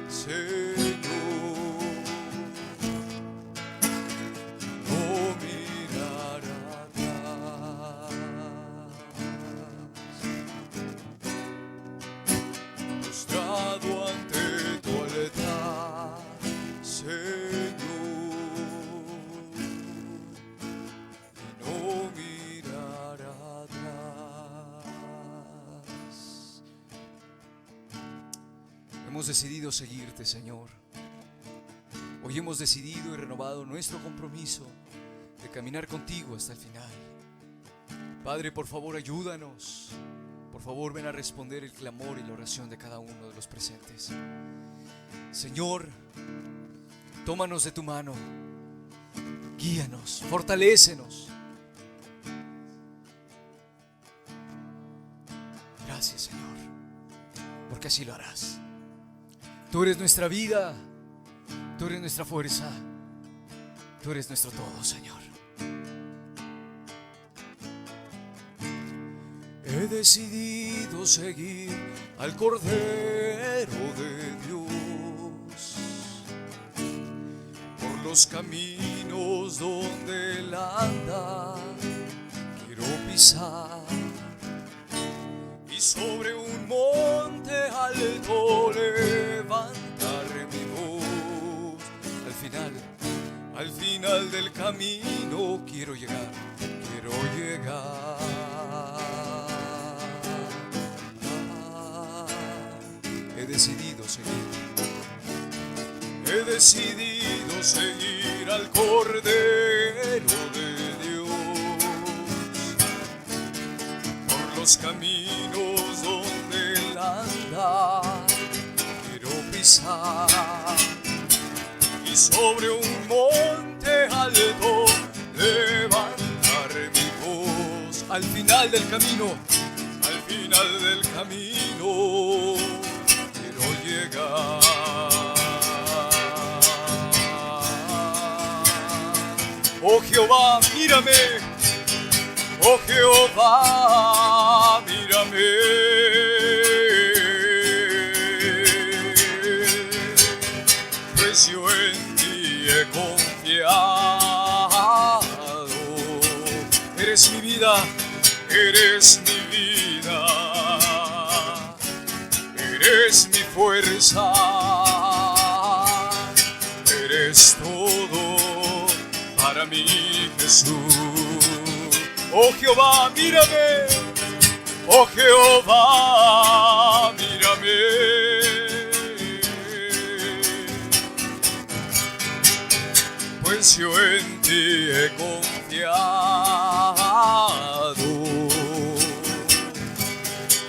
Señor, no mirar atrás. Postrado ante tu altar, Señor, y no mirar atrás. Hemos decidido seguirte, Señor. Hoy hemos decidido y renovado nuestro compromiso de caminar contigo hasta el final. Padre, por favor, ayúdanos. Por favor, ven a responder el clamor y la oración de cada uno de los presentes. Señor, tómanos de tu mano, guíanos, fortalécenos. Gracias, Señor, porque así lo harás. Tú eres nuestra vida, tú eres nuestra fuerza, tú eres nuestro todo, Señor. He decidido seguir al Cordero de Dios por los caminos donde Él anda. Quiero pisar y sobre un monte alto levantar mi voz. Al final del camino quiero llegar. He decidido seguir al Cordero de Dios por los caminos donde Él anda. Quiero pisar y sobre un monte alto levantar mi voz. Al final del camino quiero llegar. Oh Jehová, mírame. Oh Jehová, mírame. Pues yo en ti he confiado. Eres mi vida, eres mi vida, eres mi fuerza, eres todo para mí, Jesús. Oh Jehová, mírame. Oh Jehová, mírame. Pues yo en ti he confiado.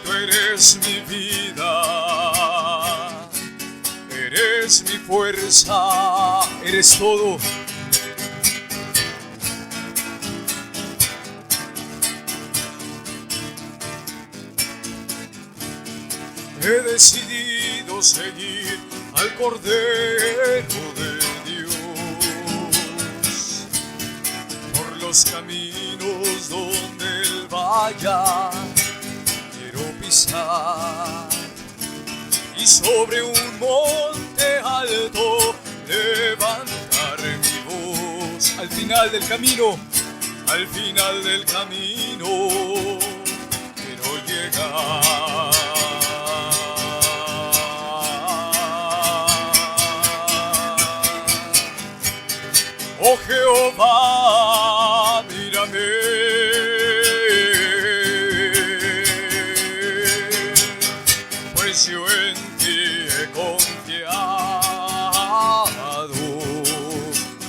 Tú eres mi vida, eres mi fuerza, eres todo. He decidido seguir al Cordero de Dios por los caminos donde Él vaya. Quiero pisar y sobre un monte alto levantar mi voz. Al final del camino quiero llegar. Oh Jehová, mírame. Pues yo en ti he confiado.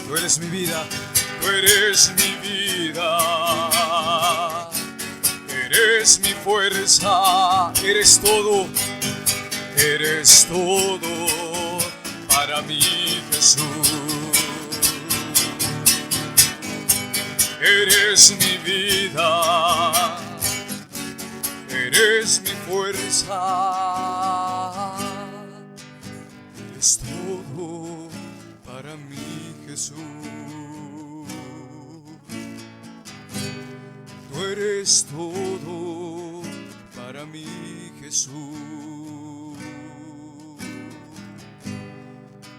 Tú eres mi vida, tú eres mi vida, eres mi fuerza, eres todo para mí, Jesús. Eres mi vida, eres mi fuerza, eres todo para mí, Jesús. Tú eres todo para mí, Jesús.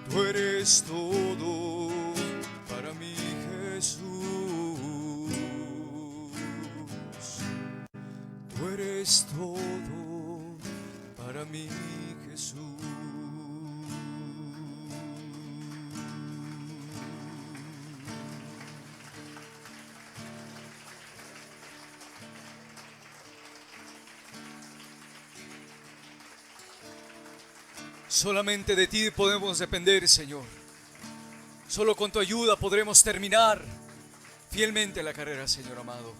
Tú eres todo para mí, Jesús. Tú eres todo para mí, Jesús. Solamente de ti podemos depender, Señor. Solo con tu ayuda podremos terminar fielmente la carrera, Señor amado.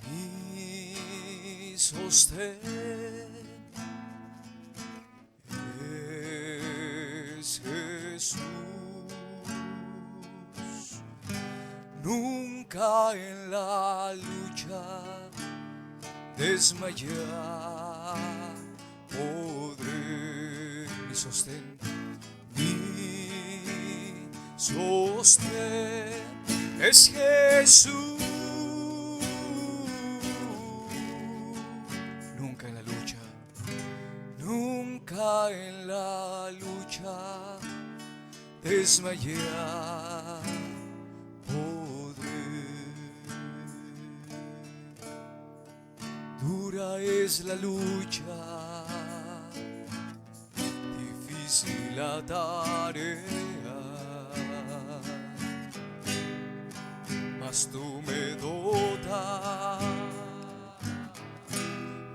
Mi sostén es Jesús. Nunca en la lucha desmayar podré. Mi sostén es Jesús. Nunca en la lucha, nunca en la lucha desmayar podré. Dura es la lucha, difícil la tarea, mas tú me dotas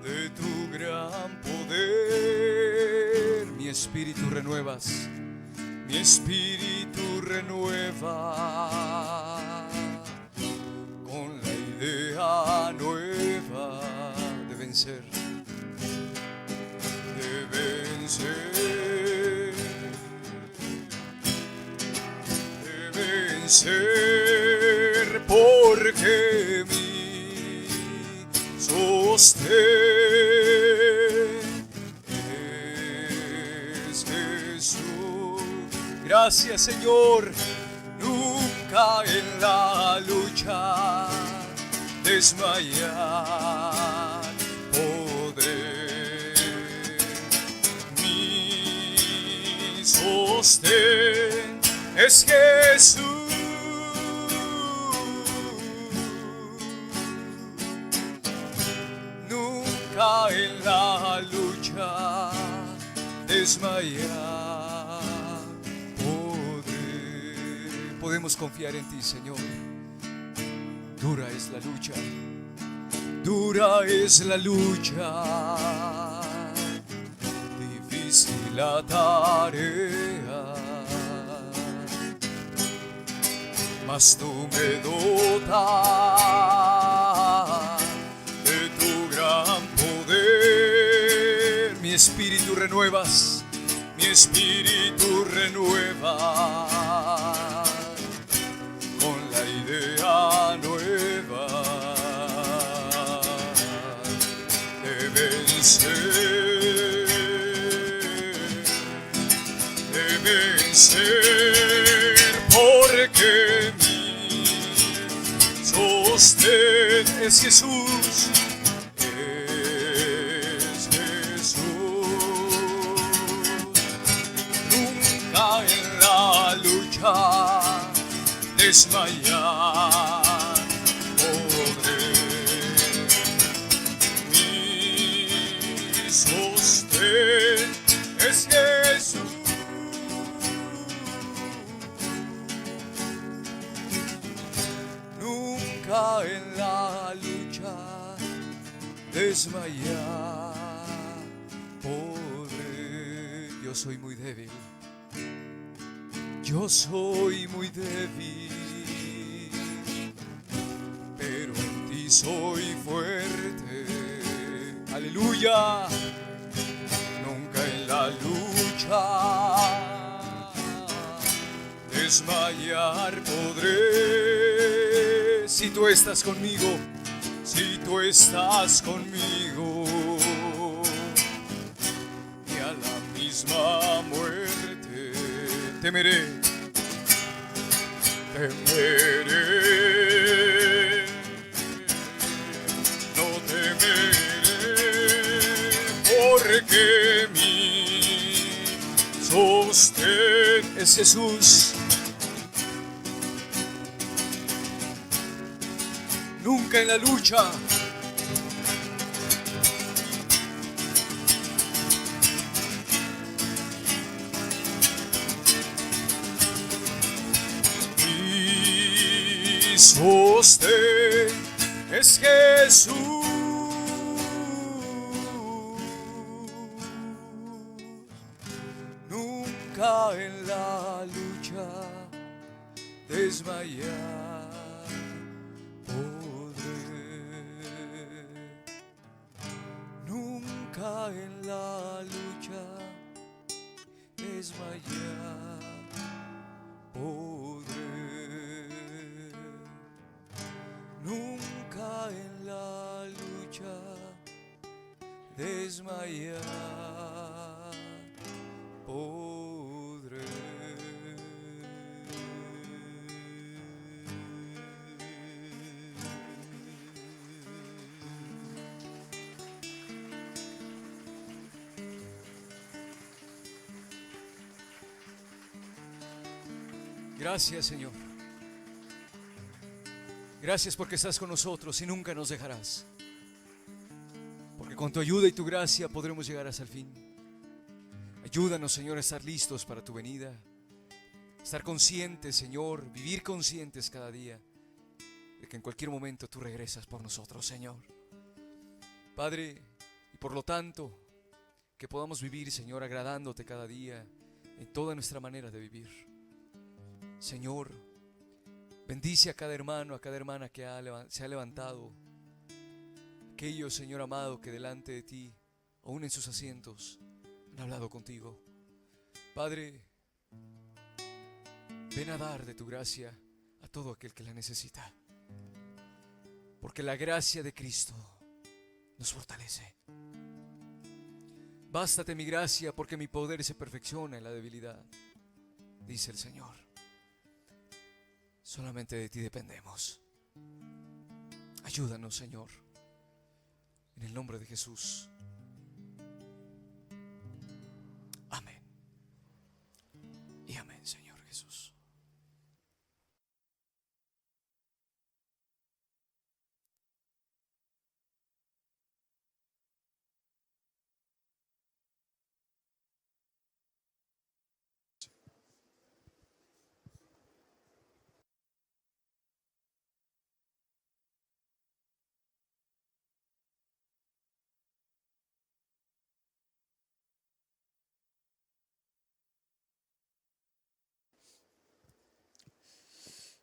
de tu gran poder. Mi espíritu renuevas, mi espíritu renueva con la idea nueva de vencer, de vencer, de vencer, porque mi sostén es Jesús. Gracias, Señor. Nunca en la lucha desmayar podré. Mi sostén es Jesús. Nunca en la lucha desmayar podré. Podemos confiar en ti, Señor. Dura es la lucha, dura es la lucha, difícil la tarea, mas tú me dotas de tu gran poder. Mi espíritu renuevas, mi espíritu renueva con la idea nueva de vencer, porque mi sostén es Jesús. Es Jesús. Nunca en la lucha desmayar podré. Mi sostén es Jesús. Nunca en la lucha desmayar podré. Yo soy muy débil. Yo soy muy débil, pero en ti soy fuerte. Aleluya. Nunca en la lucha desmayar podré. Si tú estás conmigo, si tú estás conmigo, y a la misma muerte temeré, temeré, no temeré. Es Jesús. Nunca en la lucha. Mi sostén es Jesús. Nunca en la lucha desmayar podré. Nunca en la lucha desmayar podré. Nunca en la lucha desmayar podré. Gracias, Señor. Gracias porque estás con nosotros y nunca nos dejarás. Porque con tu ayuda y tu gracia podremos llegar hasta el fin. Ayúdanos, Señor, a estar listos para tu venida. Estar conscientes, Señor, vivir conscientes cada día de que en cualquier momento tú regresas por nosotros, Señor. Padre, y por lo tanto, que podamos vivir, Señor, agradándote cada día en toda nuestra manera de vivir. Señor, bendice a cada hermano, a cada hermana que se ha levantado. Aquellos, Señor amado, que delante de ti, aún en sus asientos, han hablado contigo. Padre, ven a dar de tu gracia a todo aquel que la necesita. Porque la gracia de Cristo nos fortalece. Bástate mi gracia porque mi poder se perfecciona en la debilidad, dice el Señor. Solamente de ti dependemos. Ayúdanos, Señor, en el nombre de Jesús. Amén. Y amén, Señor Jesús.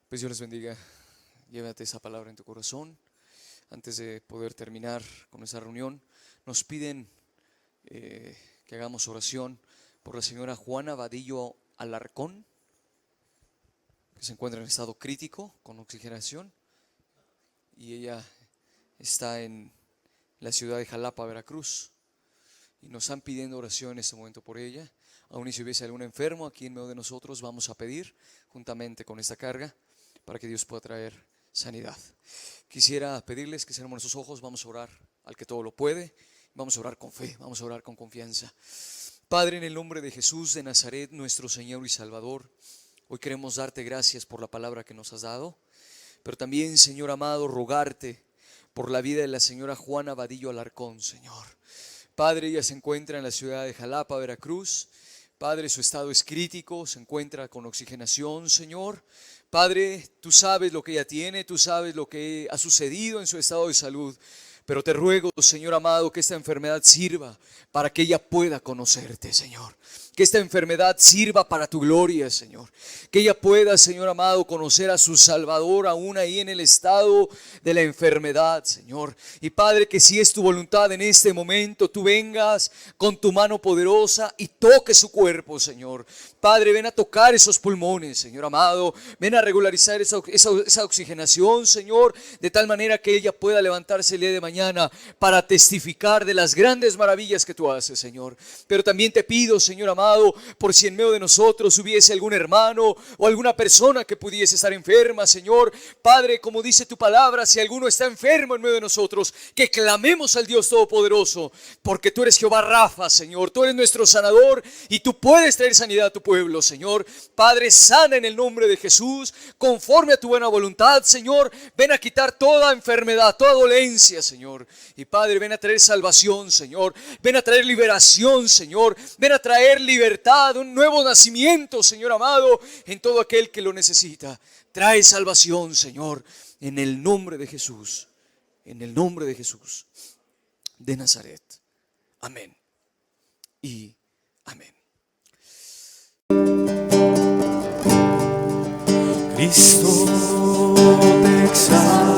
Pues Dios les bendiga. Llévate esa palabra en tu corazón. Antes de poder terminar con esta reunión, nos piden que hagamos oración por la señora Juana Vadillo Alarcón, que se encuentra en estado crítico con oxigenación, y ella está en la ciudad de Jalapa, Veracruz, y nos están pidiendo oración en este momento por ella. Aún y si hubiese algún enfermo aquí en medio de nosotros, vamos a pedir juntamente con esta carga para que Dios pueda traer sanidad. Quisiera pedirles que cerremos nuestros ojos. Vamos a orar al que todo lo puede. Vamos a orar con fe, vamos a orar con confianza. Padre, en el nombre de Jesús de Nazaret, nuestro Señor y Salvador, hoy queremos darte gracias por la palabra que nos has dado, pero también, Señor amado, rogarte por la vida de la señora Juana Vadillo Alarcón, Señor. Padre, ella se encuentra en la ciudad de Jalapa, Veracruz. Padre, su estado es crítico, se encuentra con oxigenación, Señor. Padre, tú sabes lo que ella tiene, tú sabes lo que ha sucedido en su estado de salud. Pero te ruego, Señor amado, que esta enfermedad sirva para que ella pueda conocerte, Señor. Que esta enfermedad sirva para tu gloria, Señor. Que ella pueda, Señor amado, conocer a su Salvador aún ahí en el estado de la enfermedad, Señor. Y Padre, que si es tu voluntad en este momento, tú vengas con tu mano poderosa y toque su cuerpo, Señor. Padre, ven a tocar esos pulmones, Señor amado. Ven a regularizar esa oxigenación, Señor, de tal manera que ella pueda levantarse el día de mañana mañana para testificar de las grandes maravillas que tú haces, Señor. Pero también te pido, Señor amado, por si en medio de nosotros hubiese algún hermano o alguna persona que pudiese estar enferma, Señor. Padre, como dice tu palabra, si alguno está enfermo en medio de nosotros, que clamemos al Dios Todopoderoso, porque tú eres Jehová Rafa, Señor. Tú eres nuestro sanador y tú puedes traer sanidad a tu pueblo, Señor. Padre, sana en el nombre de Jesús, conforme a tu buena voluntad, Señor. Ven a quitar toda enfermedad, toda dolencia, Señor. Y Padre, ven a traer salvación, Señor. Ven a traer liberación, Señor. Ven a traer libertad, un nuevo nacimiento, Señor amado, en todo aquel que lo necesita. Trae salvación, Señor, en el nombre de Jesús. En el nombre de Jesús de Nazaret. Amén y amén. Cristo te exalta.